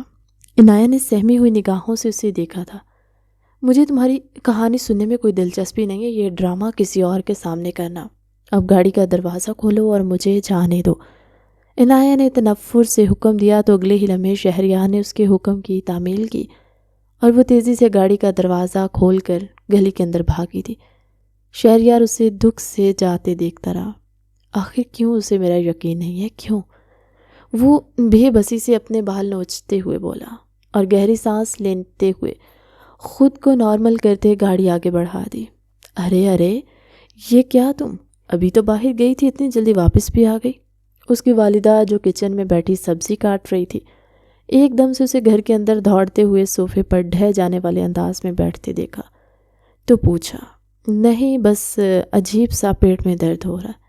عنایہ نے سہمی ہوئی نگاہوں سے اسے دیکھا تھا۔ مجھے تمہاری کہانی سننے میں کوئی دلچسپی نہیں ہے، یہ ڈرامہ کسی اور کے سامنے کرنا۔ اب گاڑی کا دروازہ کھولو اور مجھے جانے دو۔ عنایہ نے تنفر سے حکم دیا تو اگلے ہی لمحے شہریار نے اس کے حکم کی تعمیل کی اور وہ تیزی سے گاڑی کا دروازہ کھول کر گلی کے اندر بھاگی تھی۔ شہریار اسے دکھ سے جاتے دیکھتا رہا۔ آخر کیوں اسے میرا یقین نہیں ہے، کیوں؟ وہ بے بسی سے اپنے بال نوچتے ہوئے بولا اور گہری سانس لیتے ہوئے خود کو نارمل کرتے گاڑی آگے بڑھا دی۔ ارے یہ کیا تم؟ ابھی تو باہر گئی تھی، اتنی جلدی واپس بھی آ گئی؟ اس کی والدہ جو کچن میں بیٹھی سبزی کاٹ رہی تھی، ایک دم سے اسے گھر کے اندر دوڑتے ہوئے صوفے پر ڈھہ جانے والے انداز میں بیٹھتے دیکھا تو پوچھا۔ نہیں، بس عجیب سا پیٹ میں درد ہو رہا ہے۔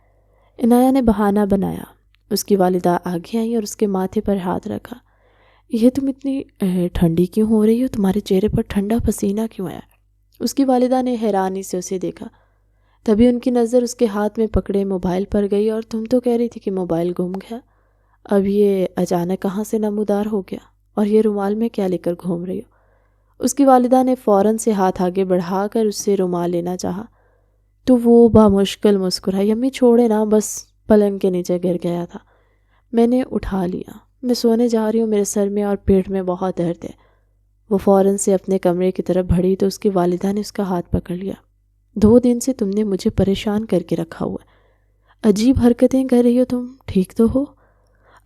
عنایہ نے بہانہ بنایا۔ اس کی والدہ آگے آئیں اور اس کے ماتھے پر ہاتھ رکھا۔ یہ تم اتنی ٹھنڈی کیوں ہو رہی ہو؟ تمہارے چہرے پر ٹھنڈا پسینہ کیوں ہے؟ اس کی والدہ نے حیرانی سے اسے دیکھا۔ تبھی ان کی نظر اس کے ہاتھ میں پکڑے موبائل پر گئی۔ اور تم تو کہہ رہی تھی کہ موبائل گم گیا، اب یہ اچانک کہاں سے نمودار ہو گیا؟ اور یہ رومال میں کیا لے کر گھوم رہی ہو؟ اس کی والدہ نے فوراً سے ہاتھ آگے بڑھا کر اس سے رومال لینا چاہا تو وہ بامشکل مسکرائی۔ امی چھوڑے نا، بس پلنگ کے نیچے گر گیا تھا۔ میں نے اٹھا لیا۔ میں سونے جا رہی ہوں، میرے سر میں اور پیٹ میں بہت درد ہے۔ وہ فوراً سے اپنے کمرے کی طرف بڑھی تو اس کی والدہ نے اس کا ہاتھ پکڑ لیا۔ 2 دن سے تم نے مجھے پریشان کر کے رکھا ہوا ہے، عجیب حرکتیں کر رہی ہو تم، ٹھیک تو ہو؟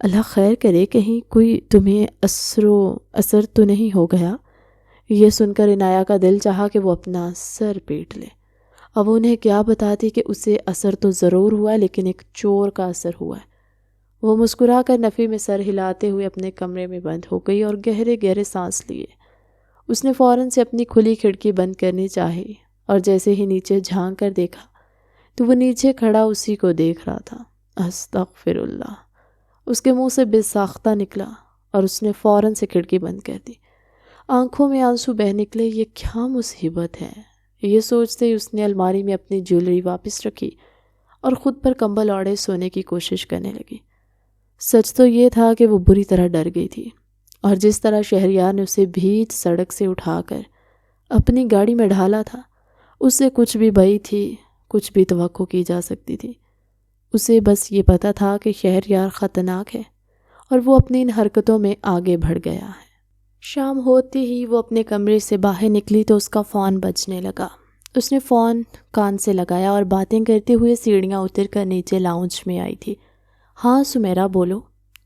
اللہ خیر کرے کہیں کوئی تمہیں اثر تو نہیں ہو گیا۔ یہ سن کر عنایہ کا دل چاہا کہ وہ اپنا سر پیٹ لے۔ اب انہیں کیا بتاتی کہ اسے اثر تو ضرور ہوا لیکن ایک چور کا اثر ہوا ہے۔ وہ مسکرا کر نفی میں سر ہلاتے ہوئے اپنے کمرے میں بند ہو گئی اور گہرے گہرے سانس لیے۔ اس نے فوراً سے اپنی کھلی کھڑکی بند کرنی چاہی اور جیسے ہی نیچے جھانک کر دیکھا تو وہ نیچے کھڑا اسی کو دیکھ رہا تھا۔ استغفر اللہ، اس کے منہ سے بے ساختہ نکلا اور اس نے فوراً سے کھڑکی بند کر دی۔ آنکھوں میں آنسو بہہ نکلے۔ یہ کیا مصیبت ہے؟ یہ سوچتے ہی اس نے الماری میں اپنی جیولری واپس رکھی اور خود پر کمبل اوڑھے سونے کی کوشش کرنے لگی۔ سچ تو یہ تھا کہ وہ بری طرح ڈر گئی تھی، اور جس طرح شہریار نے اسے بھیج سڑک سے اٹھا کر اپنی گاڑی میں ڈھالا تھا، اس سے کچھ بھی بئی تھی، کچھ بھی توقع کی جا سکتی تھی۔ اسے بس یہ پتہ تھا کہ شہریار خطرناک ہے اور وہ اپنی ان حرکتوں میں آگے بڑھ گیا ہے۔ شام ہوتے ہی وہ اپنے کمرے سے باہر نکلی تو اس کا فون بجنے لگا۔ اس نے فون کان سے لگایا اور باتیں کرتے ہوئے سیڑھیاں اتر کر نیچے لاؤنج میں آئی تھی۔ ہاں سمیرا بولو،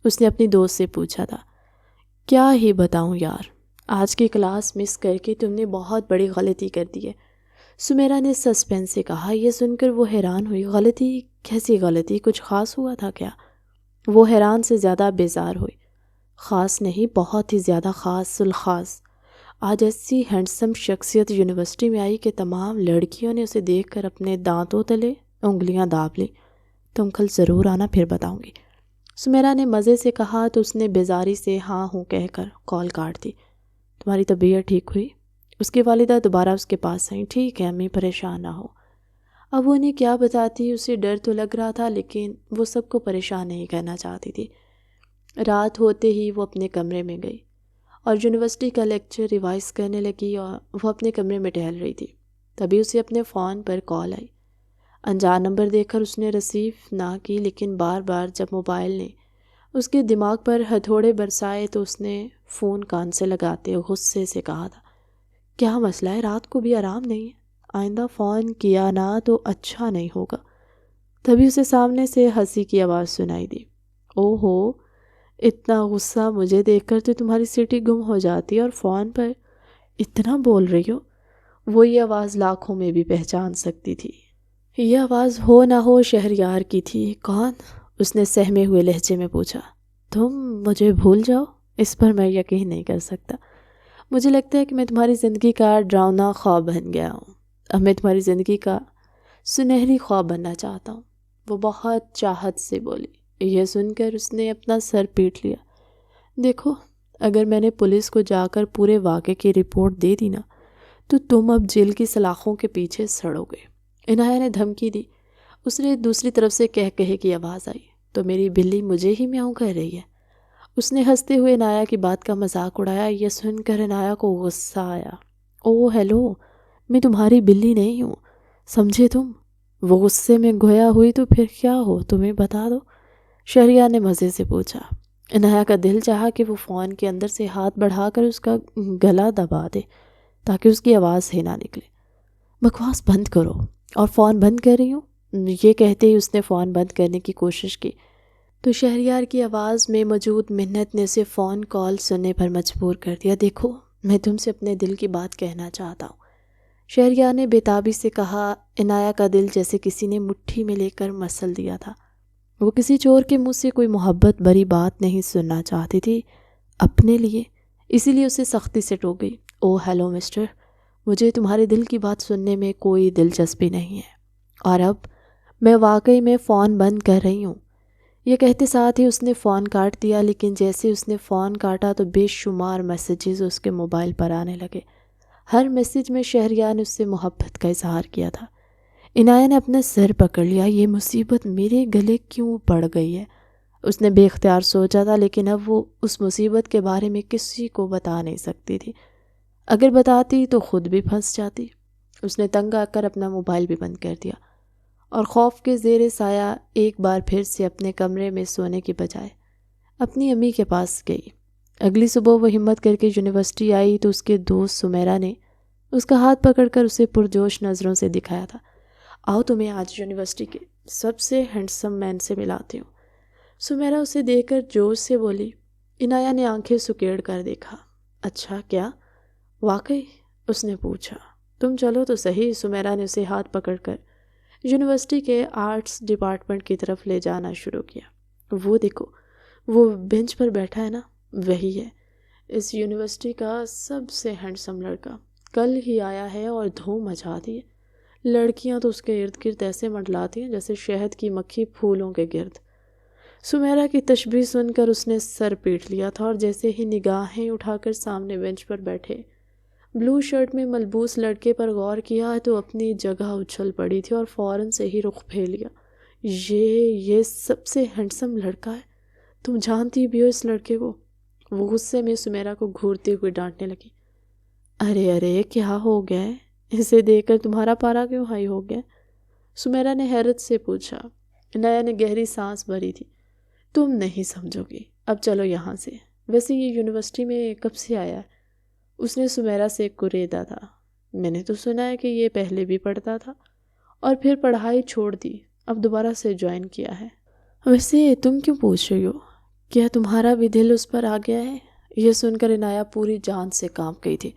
اس نے اپنی دوست سے پوچھا تھا۔ کیا ہی بتاؤں یار، آج کی کلاس مس کر کے تم نے بہت بڑی غلطی کر دی ہے، سمیرا نے سسپینس سے کہا۔ یہ سن کر وہ حیران ہوئی۔ غلطی؟ کیسی غلطی؟ کچھ خاص ہوا تھا کیا؟ وہ حیران سے زیادہ بیزار ہوئی۔ خاص نہیں، بہت ہی زیادہ خاص الخاص۔ آج ایسی ہینڈسم شخصیت یونیورسٹی میں آئی کہ تمام لڑکیوں نے اسے دیکھ کر اپنے دانتوں تلے انگلیاں داب لی۔ تم کل ضرور آنا، پھر بتاؤں گی، سمیرا نے مزے سے کہا تو اس نے بیزاری سے ہاں ہوں کہہ کر کال کاٹ دی۔ تمہاری طبیعت ٹھیک ہوئی؟ اس کی والدہ دوبارہ اس کے پاس آئیں۔ ٹھیک ہے امی، پریشان نہ ہو۔ اب وہ انہیں کیا بتاتی، اسے ڈر تو لگ رہا تھا لیکن وہ سب کو پریشان نہیں کرنا چاہتی تھی۔ رات ہوتے ہی وہ اپنے کمرے میں گئی اور یونیورسٹی کا لیکچر ریوائز کرنے لگی اور وہ اپنے کمرے میں ٹہل رہی تھی۔ تبھی اسے اپنے فون پر کال آئی۔ انجان نمبر دیکھ کر اس نے ریسیو نہ کی، لیکن بار بار جب موبائل نے اس کے دماغ پر ہتھوڑے برسائے تو اس نے فون کان سے لگاتے غصے سے کہا تھا، کیا مسئلہ ہے؟ رات کو بھی آرام نہیں ہے؟ آئندہ فون کیا نہ تو اچھا نہیں ہوگا۔ تبھی اسے سامنے سے ہنسی کی آواز سنائی دی۔ او ہو، اتنا غصہ مجھے دیکھ کر تو تمہاری سیٹی گم ہو جاتی ہے اور فون پر اتنا بول رہی ہو۔ وہ یہ آواز لاکھوں میں بھی پہچان سکتی تھی۔ یہ آواز ہو نہ ہو شہریار کی تھی۔ کون؟ اس نے سہمے ہوئے لہجے میں پوچھا۔ تم مجھے بھول جاؤ، اس پر میں یقین نہیں کر سکتا۔ مجھے لگتا ہے کہ میں تمہاری زندگی کا ڈراؤنا خواب بن گیا ہوں۔ اب میں تمہاری زندگی کا سنہری خواب بننا چاہتا ہوں، وہ بہت چاہت سے بولی۔ یہ سن کر اس نے اپنا سر پیٹ لیا۔ دیکھو، اگر میں نے پولیس کو جا کر پورے واقعے کی رپورٹ دے دی نا تو تم اب جیل کی سلاخوں کے پیچھے سڑو گے، عنایہ نے دھمکی دی۔ اس نے دوسری طرف سے کہے کی آواز آئی، تو میری بلی مجھے ہی میاؤں کر رہی ہے۔ اس نے ہنستے ہوئے عنایہ کی بات کا مذاق اڑایا۔ یہ سن کر عنایہ کو غصہ آیا۔ او ہیلو، میں تمہاری بلی نہیں ہوں، سمجھے تم؟ وہ غصے میں گویا ہوئی۔ تو پھر کیا ہو، تمہیں بتا دو، شہریار نے مزے سے پوچھا۔ عنایہ کا دل چاہا کہ وہ فون کے اندر سے ہاتھ بڑھا کر اس کا گلا دبا دے تاکہ اس کی آواز ہی نہ نکلے۔ بکواس بند کرو، اور فون بند کر رہی ہوں؟ یہ کہتے ہی اس نے فون بند کرنے کی کوشش کی تو شہریار کی آواز میں موجود منت نے اسے فون کال سننے پر مجبور کر دیا۔ دیکھو، میں تم سے اپنے دل کی بات کہنا چاہتا ہوں، شہریار نے بےتابی سے کہا۔ عنایہ کا دل جیسے کسی نے مٹھی میں لے کر مسل دیا تھا۔ وہ کسی چور کے منہ سے کوئی محبت بھری بات نہیں سننا چاہتی تھی اپنے لیے، اسی لیے اسے سختی سے ٹوک گئی۔ او ہیلو مسٹر، مجھے تمہارے دل کی بات سننے میں کوئی دلچسپی نہیں ہے، اور اب میں واقعی میں فون بند کر رہی ہوں۔ یہ کہتے ساتھ ہی اس نے فون کاٹ دیا، لیکن جیسے اس نے فون کاٹا تو بے شمار میسیجز اس کے موبائل پر آنے لگے۔ ہر میسیج میں شہریار نے اس سے محبت کا اظہار کیا تھا۔ عنایہ نے اپنا سر پکڑ لیا۔ یہ مصیبت میرے گلے کیوں پڑ گئی ہے؟ اس نے بے اختیار سوچا تھا، لیکن اب وہ اس مصیبت کے بارے میں کسی کو بتا نہیں سکتی تھی۔ اگر بتاتی تو خود بھی پھنس جاتی۔ اس نے تنگ آ کر اپنا موبائل بھی بند کر دیا اور خوف کے زیر سایہ ایک بار پھر سے اپنے کمرے میں سونے کی بجائے اپنی امی کے پاس گئی۔ اگلی صبح وہ ہمت کر کے یونیورسٹی آئی تو اس کے دوست سمیرا نے اس کا ہاتھ پکڑ کر اسے پرجوش نظروں سے دکھایا تھا۔ آؤ تمہیں آج یونیورسٹی کے سب سے ہینڈسم مین سے ملاتی ہوں۔ سمیرا اسے دیکھ کر جوش سے بولی۔ عنایہ نے آنکھیں سکیڑ کر دیکھا۔ اچھا کیا؟ واقعی؟ اس نے پوچھا۔ تم چلو تو صحیح۔ سمیرا نے اسے ہاتھ پکڑ کر یونیورسٹی کے آرٹس ڈپارٹمنٹ کی طرف لے جانا شروع کیا۔ وہ دیکھو، وہ بینچ پر بیٹھا ہے نا، وہی ہے اس یونیورسٹی کا سب سے ہینڈسم لڑکا۔ کل ہی آیا ہے اور دھوم مچا دی ہے۔ لڑکیاں تو اس کے ارد گرد ایسے منڈلاتی ہیں جیسے شہد کی مکھی پھولوں کے گرد۔ سمیرا کی تشبیہ سن کر اس نے سر پیٹ لیا تھا اور جیسے ہی نگاہیں اٹھا کر سامنے بینچ پر بیٹھے بلو شرٹ میں ملبوس لڑکے پر غور کیا تو اپنی جگہ اچھل پڑی تھی اور فوراً سے ہی رخ پھیر لیا۔ یہ سب سے ہینڈسم لڑکا ہے؟ تم جانتی بھی ہو اس لڑکے کو؟ وہ غصے میں سمیرا کو گھورتے ہوئے ڈانٹنے لگی۔ ارے کیا ہو گیا ہے؟ اسے دیکھ کر تمہارا پارا کیوں ہائی ہو گیا؟ سمیرا نے حیرت سے پوچھا۔ عنایہ نے گہری سانس بھری تھی۔ تم نہیں سمجھو گی، اب چلو یہاں سے۔ ویسے یہ یونیورسٹی میں کب سے آیا ہے؟ اس نے سمیرا سے کریدا تھا۔ میں نے تو سنا ہے کہ یہ پہلے بھی پڑھتا تھا اور پھر پڑھائی چھوڑ دی، اب دوبارہ سے جوائن کیا ہے۔ ویسے تم کیوں پوچھ رہی ہو؟ کیا تمہارا بھی دل اس پر آ گیا ہے؟ یہ سن کر عنایہ پوری جان سے کانپ گئی تھی۔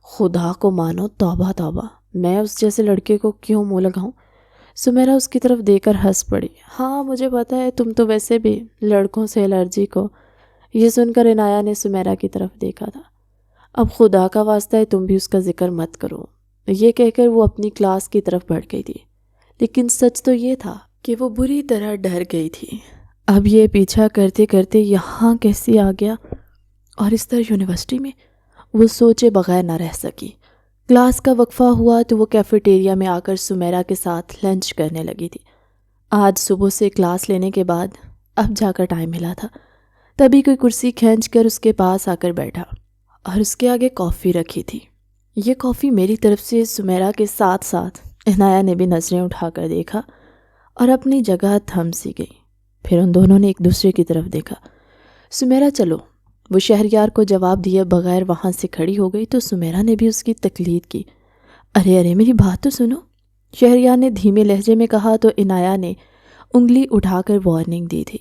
خدا کو مانو، توبہ توبہ، میں اس جیسے لڑکے کو کیوں منہ لگاؤں؟ سمیرا اس کی طرف دیکھ کر ہنس پڑی۔ ہاں مجھے پتا ہے، تم تو ویسے بھی لڑکوں سے الرجی کو۔ یہ سن کر عنایہ نے سمیرا کی طرف دیکھا تھا۔ اب خدا کا واسطہ ہے تم بھی اس کا ذکر مت کرو، یہ کہہ کر وہ اپنی کلاس کی طرف بڑھ گئی تھی۔ لیکن سچ تو یہ تھا کہ وہ بری طرح ڈر گئی تھی۔ اب یہ پیچھا کرتے کرتے یہاں کیسے آ گیا اور اس طرح یونیورسٹی میں؟ وہ سوچے بغیر نہ رہ سکی۔ کلاس کا وقفہ ہوا تو وہ کیفیٹیریا میں آ کر سمیرا کے ساتھ لنچ کرنے لگی تھی۔ آج صبح سے کلاس لینے کے بعد اب جا کر ٹائم ملا تھا، تبھی کوئی کرسی کھینچ کر اس کے پاس آ کر بیٹھا اور اس کے آگے کافی رکھی تھی۔ یہ کافی میری طرف سے۔ سمیرا کے ساتھ ساتھ عنایہ نے بھی نظریں اٹھا کر دیکھا اور اپنی جگہ تھم سی گئی۔ پھر ان دونوں نے ایک دوسرے کی طرف دیکھا۔ سمیرا چلو، وہ شہریار کو جواب دیے بغیر وہاں سے کھڑی ہو گئی تو سمیرا نے بھی اس کی تقلید کی۔ ارے میری بات تو سنو، شہریار نے دھیمے لہجے میں کہا تو عنایہ نے انگلی اٹھا کر وارننگ دی تھی۔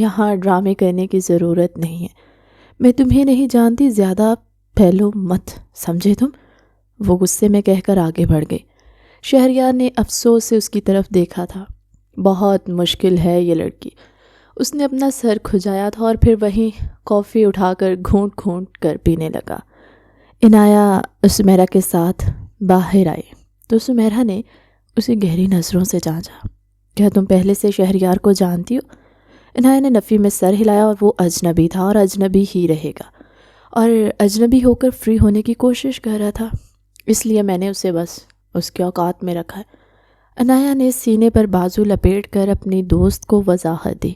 یہاں ڈرامے کرنے کی ضرورت نہیں ہے، میں تمہیں نہیں جانتی، زیادہ پھیلو مت، سمجھے تم؟ وہ غصے میں کہہ کر آگے بڑھ گئی۔ شہریار نے افسوس سے اس کی طرف دیکھا تھا۔ بہت مشکل ہے یہ لڑکی۔ اس نے اپنا سر کھجایا تھا اور پھر وہیں کافی اٹھا کر گھونٹ گھونٹ کر پینے لگا۔ عنایہ سمیرا کے ساتھ باہر آئی تو سمیرا نے اسے گہری نظروں سے جانچا۔ کیا تم پہلے سے شہریار کو جانتی ہو؟ عنایہ نے نفی میں سر ہلایا اور وہ اجنبی تھا اور اجنبی ہی رہے گا اور اجنبی ہو کر فری ہونے کی کوشش کر رہا تھا، اس لیے میں نے اسے بس اس کے اوقات میں رکھا ہے۔ عنایہ نے سینے پر بازو لپیٹ کر اپنی دوست کو وضاحت دی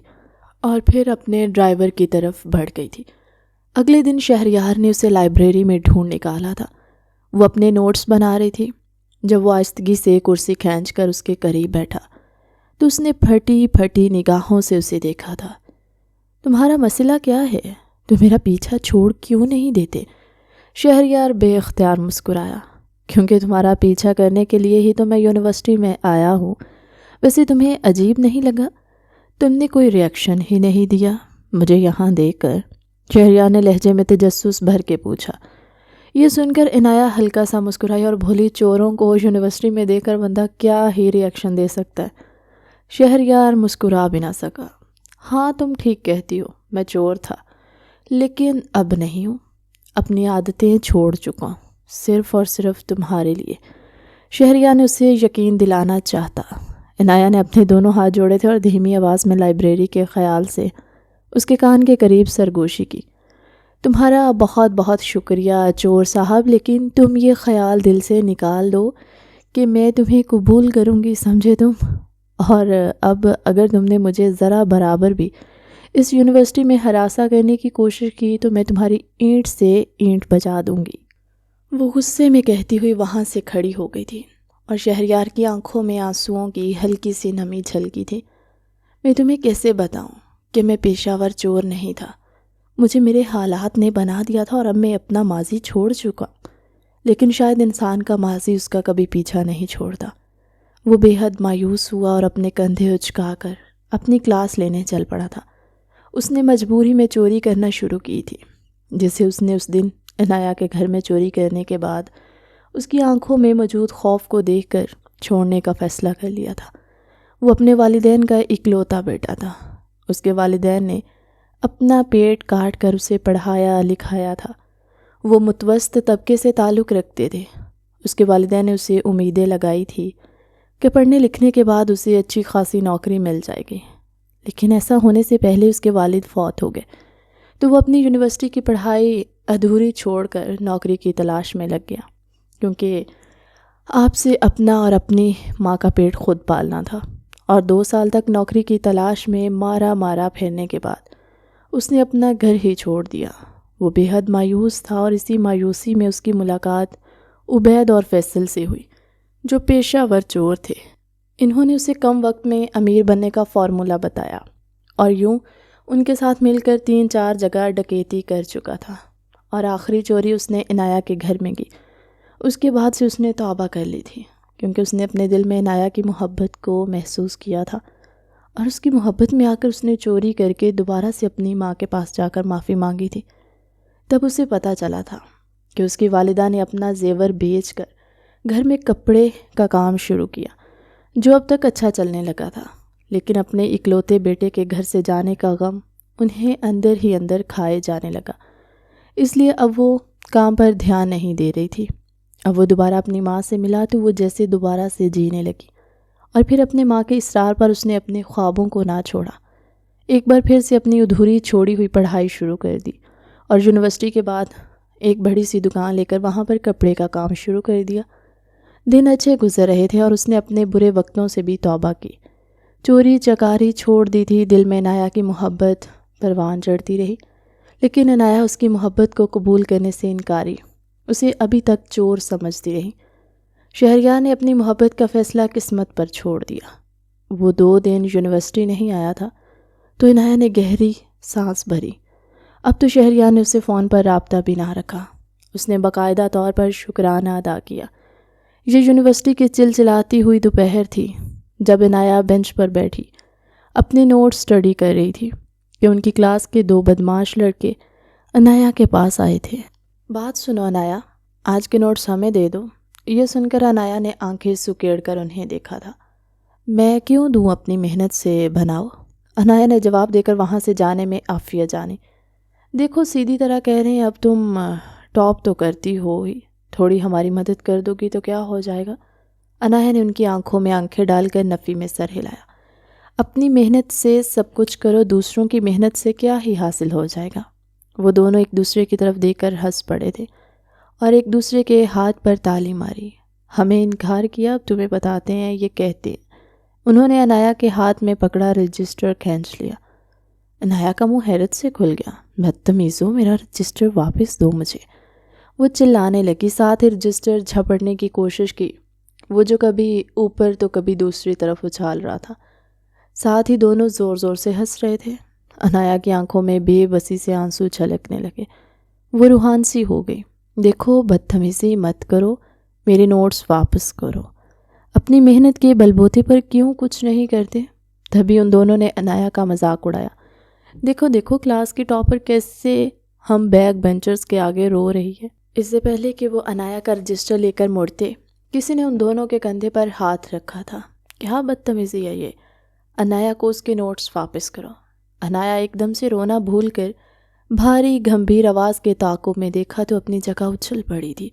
اور پھر اپنے ڈرائیور کی طرف بڑھ گئی تھی۔ اگلے دن شہریار نے اسے لائبریری میں ڈھونڈ نکالا تھا۔ وہ اپنے نوٹس بنا رہی تھی جب وہ آہستگی سے کرسی کھینچ کر اس کے قریب بیٹھا تو اس نے پھٹی پھٹی نگاہوں سے اسے دیکھا تھا۔ تمہارا مسئلہ کیا ہے؟ تم میرا پیچھا چھوڑ کیوں نہیں دیتے؟ شہریار بے اختیار مسکرایا۔ کیونکہ تمہارا پیچھا کرنے کے لیے ہی تو میں یونیورسٹی میں آیا ہوں۔ ویسے تمہیں عجیب نہیں لگا؟ تم نے کوئی ری ایکشن ہی نہیں دیا مجھے یہاں دیکھ کر، شہریار نے لہجے میں تجسس بھر کے پوچھا۔ یہ سن کر عنایہ ہلکا سا مسکرائی اور بھولی چوروں کو یونیورسٹی میں دیکھ کر بندہ کیا ہی ری ایکشن دے سکتا ہے۔ شہریار مسکرا بھی نہ سکا۔ ہاں تم ٹھیک کہتی ہو، میں چور تھا، لیکن اب نہیں ہوں، اپنی عادتیں چھوڑ چکا ہوں، صرف اور صرف تمہارے لیے۔ شہریار نے اسے یقین دلانا چاہتا۔ عنایہ نے اپنے دونوں ہاتھ جوڑے تھے اور دھیمی آواز میں لائبریری کے خیال سے اس کے کان کے قریب سرگوشی کی۔ تمہارا بہت بہت شکریہ چور صاحب، لیکن تم یہ خیال دل سے نکال دو کہ میں تمہیں قبول کروں گی، سمجھے تم؟ اور اب اگر تم نے مجھے ذرا برابر بھی اس یونیورسٹی میں ہراساں کرنے کی کوشش کی تو میں تمہاری اینٹ سے اینٹ بجا دوں گی۔ وہ غصے میں کہتی ہوئی وہاں سے کھڑی ہو گئی تھی اور شہریار کی آنکھوں میں آنسوؤں کی ہلکی سی نمی جھلکی تھی۔ میں تمہیں کیسے بتاؤں کہ میں پیشہ ور چور نہیں تھا، مجھے میرے حالات نے بنا دیا تھا اور اب میں اپنا ماضی چھوڑ چکا، لیکن شاید انسان کا ماضی اس کا کبھی پیچھا نہیں چھوڑتا۔ وہ بے حد مایوس ہوا اور اپنے کندھے اچکا کر اپنی کلاس لینے چل پڑا تھا۔ اس نے مجبوری میں چوری کرنا شروع کی تھی، جسے اس نے اس دن عنایا کے گھر میں چوری کرنے کے بعد اس کی آنکھوں میں موجود خوف کو دیکھ کر چھوڑنے کا فیصلہ کر لیا تھا۔ وہ اپنے والدین کا اکلوتا بیٹا تھا۔ اس کے والدین نے اپنا پیٹ کاٹ کر اسے پڑھایا لکھایا تھا۔ وہ متوسط طبقے سے تعلق رکھتے تھے۔ اس کے والدین نے اسے امیدیں لگائی تھی کہ پڑھنے لکھنے کے بعد اسے اچھی خاصی نوکری مل جائے گی، لیکن ایسا ہونے سے پہلے اس کے والد فوت ہو گئے، تو وہ اپنی یونیورسٹی کی پڑھائی ادھوری چھوڑ کر نوکری کی تلاش میں لگ گیا، کیونکہ آپ سے اپنا اور اپنی ماں کا پیٹ خود پالنا تھا۔ اور 2 سال تک نوکری کی تلاش میں مارا پھرنے کے بعد اس نے اپنا گھر ہی چھوڑ دیا۔ وہ بے حد مایوس تھا اور اسی مایوسی میں اس کی ملاقات عبید اور فیصل سے ہوئی، جو پیشہ ور چور تھے۔ انہوں نے اسے کم وقت میں امیر بننے کا فارمولہ بتایا اور یوں ان کے ساتھ مل کر 3-4 جگہ ڈکیتی کر چکا تھا، اور آخری چوری اس نے عنایا کے گھر میں کی۔ اس کے بعد سے اس نے توبہ کر لی تھی، کیونکہ اس نے اپنے دل میں عنایا کی محبت کو محسوس کیا تھا، اور اس کی محبت میں آ کر اس نے چوری کر کے دوبارہ سے اپنی ماں کے پاس جا کر معافی مانگی تھی۔ تب اسے پتہ چلا تھا کہ اس کی والدہ نے اپنا زیور بیچ کر گھر میں کپڑے کا کام شروع کیا، جو اب تک اچھا چلنے لگا تھا، لیکن اپنے اکلوتے بیٹے کے گھر سے جانے کا غم انہیں اندر ہی اندر کھائے جانے لگا، اس لیے اب وہ کام پر دھیان نہیں دے رہی تھی۔ اب وہ دوبارہ اپنی ماں سے ملا تو وہ جیسے دوبارہ سے جینے لگی، اور پھر اپنے ماں کے اصرار پر اس نے اپنے خوابوں کو نہ چھوڑا۔ ایک بار پھر سے اپنی ادھوری چھوڑی ہوئی پڑھائی شروع کر دی، اور یونیورسٹی کے بعد ایک بڑی سی دکان لے کر وہاں پر کپڑے کا کام شروع کر دیا۔ دن اچھے گزر رہے تھے اور اس نے اپنے برے وقتوں سے بھی توبہ کی۔ چوری چکاری چھوڑ دی تھی، دل میں عنایا کی محبت پروان چڑھتی رہی، لیکن عنایا اس کی محبت کو قبول کرنے سے انکاری، اسے ابھی تک چور سمجھتی رہی۔ شہریار نے اپنی محبت کا فیصلہ قسمت پر چھوڑ دیا۔ وہ 2 دن یونیورسٹی نہیں آیا تھا تو عنایا نے گہری سانس بھری۔ اب تو شہریار نے اسے فون پر رابطہ بھی نہ رکھا۔ اس نے باقاعدہ طور پر شکرانہ ادا کیا۔ یہ یونیورسٹی کی چلچلاتی ہوئی دوپہر تھی جب عنایا بینچ پر بیٹھی اپنے نوٹ سٹڈی کر رہی تھی کہ ان کی کلاس کے 2 بدماش لڑکے عنایا کے پاس آئے تھے۔ بات سنو عنایا، آج کے نوٹس ہمیں دے دو۔ یہ سن کر عنایا نے آنکھیں سکیڑ کر انہیں دیکھا تھا۔ میں کیوں دوں، اپنی محنت سے بناؤ، عنایا نے جواب دے کر وہاں سے جانے میں عافیہ جانی۔ دیکھو سیدھی طرح کہہ رہے ہیں، اب تم ٹاپ تو کرتی ہو ہی، تھوڑی ہماری مدد کر دو گی تو کیا ہو جائے گا؟ عنایا نے ان کی آنکھوں میں آنکھیں ڈال کر نفی میں سر ہلایا۔ اپنی محنت سے سب کچھ کرو، دوسروں کی محنت سے کیا ہی حاصل ہو جائے گا؟ وہ دونوں ایک دوسرے کی طرف دیکھ کر ہنس پڑے تھے اور ایک دوسرے کے ہاتھ پر تالی ماری۔ ہمیں انکار کیا، اب تمہیں بتاتے ہیں یہ کہتے ہیں۔ انہوں نے عنایا کے ہاتھ میں پکڑا رجسٹر کھینچ لیا۔ عنایا کا منہ حیرت سے کھل گیا۔ بدتمیزوں، میرا رجسٹر واپس دو مجھے، وہ چلانے لگی، ساتھ ہی رجسٹر جھپڑنے کی کوشش کی، وہ جو کبھی اوپر تو کبھی دوسری طرف اچھال رہا تھا۔ ساتھ ہی دونوں زور زور سے ہنس رہے تھے۔ عنایا کی آنکھوں میں بے بسی سے آنسو چھلکنے لگے۔ وہ روحان سی ہو گئی۔ دیکھو بدتمیزی مت کرو، میرے نوٹس واپس کرو، اپنی محنت کے بلبوتے پر کیوں کچھ نہیں کرتے؟ تبھی ان دونوں نے عنایا کا مذاق اڑایا۔ دیکھو دیکھو کلاس کی ٹاپر کیسے ہم بیک بینچرز کے آگے رو رہی ہے۔ اس سے پہلے کہ وہ عنایا کا رجسٹر لے کر مڑتے، کسی نے ان دونوں کے کندھے پر ہاتھ رکھا تھا۔ کیا بدتمیزی ہے یہ؟ عنایا کو اس کے نوٹس واپس کرو۔ عنایا ایک دم سے رونا بھول کر بھاری گھمبیر آواز کے تعاقب میں دیکھا تو اپنی جگہ اچھل پڑی تھی۔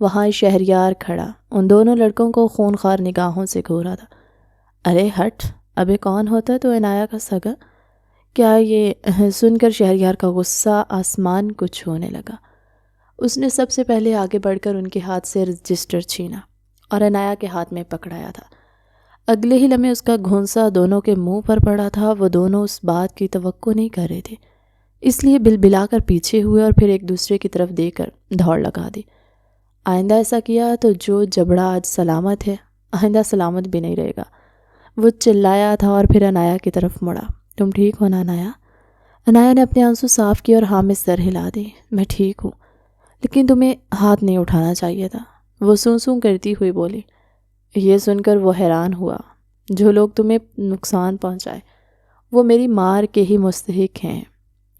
وہاں شہریار کھڑا ان دونوں لڑکوں کو خونخوار نگاہوں سے گھورا تھا۔ ارے ہٹ، ابے کون ہوتا تو عنایا کا سگا؟ کیا یہ سن کر شہریار کا غصہ آسمان کو چھونے لگا۔ اس نے سب سے پہلے آگے بڑھ کر ان کے ہاتھ سے رجسٹر چھینا اور عنایا کے ہاتھ میں پکڑایا تھا۔ اگلے ہی لمحے اس کا گھونسا دونوں کے منہ پر پڑا تھا۔ وہ دونوں اس بات کی توقع نہیں کر رہے تھے، اس لیے بلبلا کر پیچھے ہوئے اور پھر ایک دوسرے کی طرف دے کر دوڑ لگا دی۔ آئندہ ایسا کیا تو جو جبڑا آج سلامت ہے آئندہ سلامت بھی نہیں رہے گا، وہ چلایا تھا اور پھر عنایا کی طرف مڑا۔ تم ٹھیک ہو نا عنایا؟ عنایا نے اپنے آنسو صاف کیے اور ہاں میں سر ہلا دی۔ میں ٹھیک ہوں، لیکن تمہیں ہاتھ نہیں اٹھانا چاہیے تھا، وہ سوں سوں کرتی ہوئی بولی۔ یہ سن کر وہ حیران ہوا۔ جو لوگ تمہیں نقصان پہنچائے وہ میری مار کے ہی مستحق ہیں۔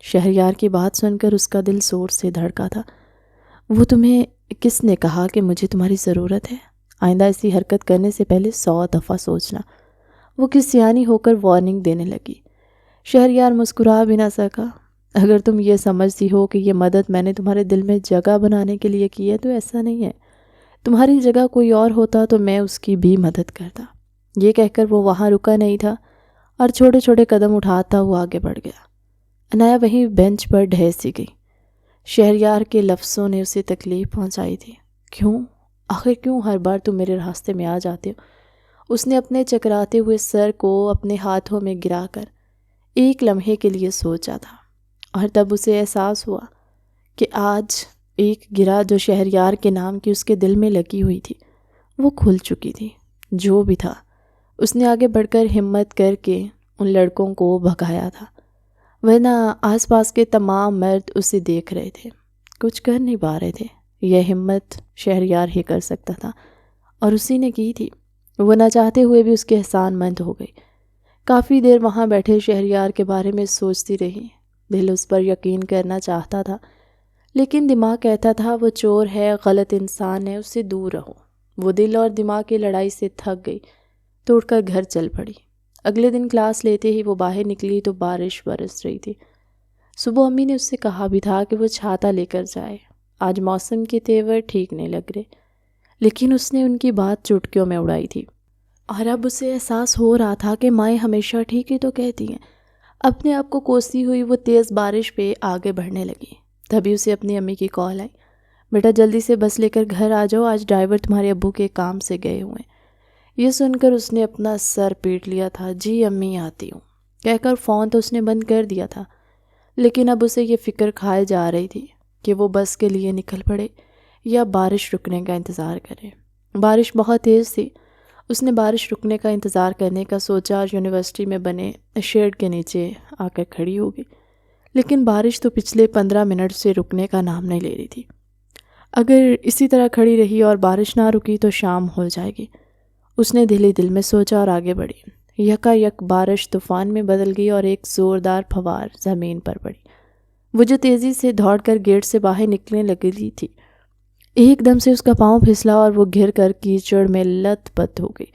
شہریار کی بات سن کر اس کا دل زور سے دھڑکا تھا۔ وہ تمہیں کس نے کہا کہ مجھے تمہاری ضرورت ہے؟ آئندہ ایسی حرکت کرنے سے پہلے 100 دفعہ سوچنا۔ وہ کس سیانی ہو کر وارننگ دینے لگی۔ شہریار مسکرا بھی نہ سکا۔ اگر تم یہ سمجھتی ہو کہ یہ مدد میں نے تمہارے دل میں جگہ بنانے کے لیے کی ہے تو ایسا نہیں ہے۔ تمہاری جگہ کوئی اور ہوتا تو میں اس کی بھی مدد کرتا۔ یہ کہہ کر وہ وہاں رکا نہیں تھا اور چھوٹے چھوٹے قدم اٹھاتا ہوا آگے بڑھ گیا۔ عنایا وہیں بینچ پر ڈھہ سی گئی۔ شہریار کے لفظوں نے اسے تکلیف پہنچائی تھی۔ کیوں؟ آخر کیوں ہر بار تم میرے راستے میں آ جاتے ہو؟ اس نے اپنے چکراتے ہوئے سر کو اپنے ہاتھوں میں گرا کر ایک لمحے کے لیے سوچا تھا، اور تب اسے احساس ہوا کہ آج ایک گرہ جو شہریار کے نام کی اس کے دل میں لگی ہوئی تھی وہ کھل چکی تھی۔ جو بھی تھا، اس نے آگے بڑھ کر ہمت کر کے ان لڑکوں کو بھگایا تھا، ورنہ آس پاس کے تمام مرد اسے دیکھ رہے تھے، کچھ کر نہیں پا رہے تھے۔ یہ ہمت شہریار ہی کر سکتا تھا اور اسی نے کی تھی۔ وہ نہ چاہتے ہوئے بھی اس کے احسان مند ہو گئی۔ کافی دیر وہاں بیٹھے شہریار کے بارے میں سوچتی رہی۔ دل اس پر یقین کرنا چاہتا تھا، لیکن دماغ کہتا تھا وہ چور ہے، غلط انسان ہے، اس سے دور رہو۔ وہ دل اور دماغ کی لڑائی سے تھک گئی تو اٹھ کر گھر چل پڑی۔ اگلے دن کلاس لیتے ہی وہ باہر نکلی تو بارش برس رہی تھی۔ صبح امی نے اس سے کہا بھی تھا کہ وہ چھاتا لے کر جائے، آج موسم کے تیور ٹھیک نہیں لگ رہے، لیکن اس نے ان کی بات چٹکیوں میں اڑائی تھی۔ اور اب اسے احساس ہو رہا تھا کہ مائیں ہمیشہ ٹھیک ہی تو کہتی ہیں۔ اپنے آپ کو کوستی ہوئی وہ تیز بارش پہ آگے بڑھنے لگی۔ تبھی اسے اپنی امی کی کال آئی، بیٹا جلدی سے بس لے کر گھر آ جاؤ، آج ڈرائیور تمہارے ابو کے کام سے گئے ہوئے ہیں۔ یہ سن کر اس نے اپنا سر پیٹ لیا تھا۔ جی امی آتی ہوں کہہ کر فون تو اس نے بند کر دیا تھا، لیکن اب اسے یہ فکر کھائے جا رہی تھی کہ وہ بس کے لیے نکل پڑے یا بارش رکنے کا انتظار کرے۔ بارش بہت تیز تھی۔ اس نے بارش رکنے کا انتظار کرنے کا سوچا اور یونیورسٹی میں بنے شیڈ کے نیچے آ کر کھڑی ہو گئی، لیکن بارش تو پچھلے 15 منٹ سے رکنے کا نام نہیں لے رہی تھی۔ اگر اسی طرح کھڑی رہی اور بارش نہ رکی تو شام ہو جائے گی، اس نے دل ہی دل میں سوچا اور آگے بڑھی۔ یکا یک بارش طوفان میں بدل گئی اور ایک زوردار پھوار زمین پر پڑی۔ وہ جو تیزی سے دوڑ کر گیٹ سے باہر نکلنے لگی تھی، ایک دم سے اس کا پاؤں پھسلا اور وہ گر کر کیچڑ میں لت پت ہو گئی۔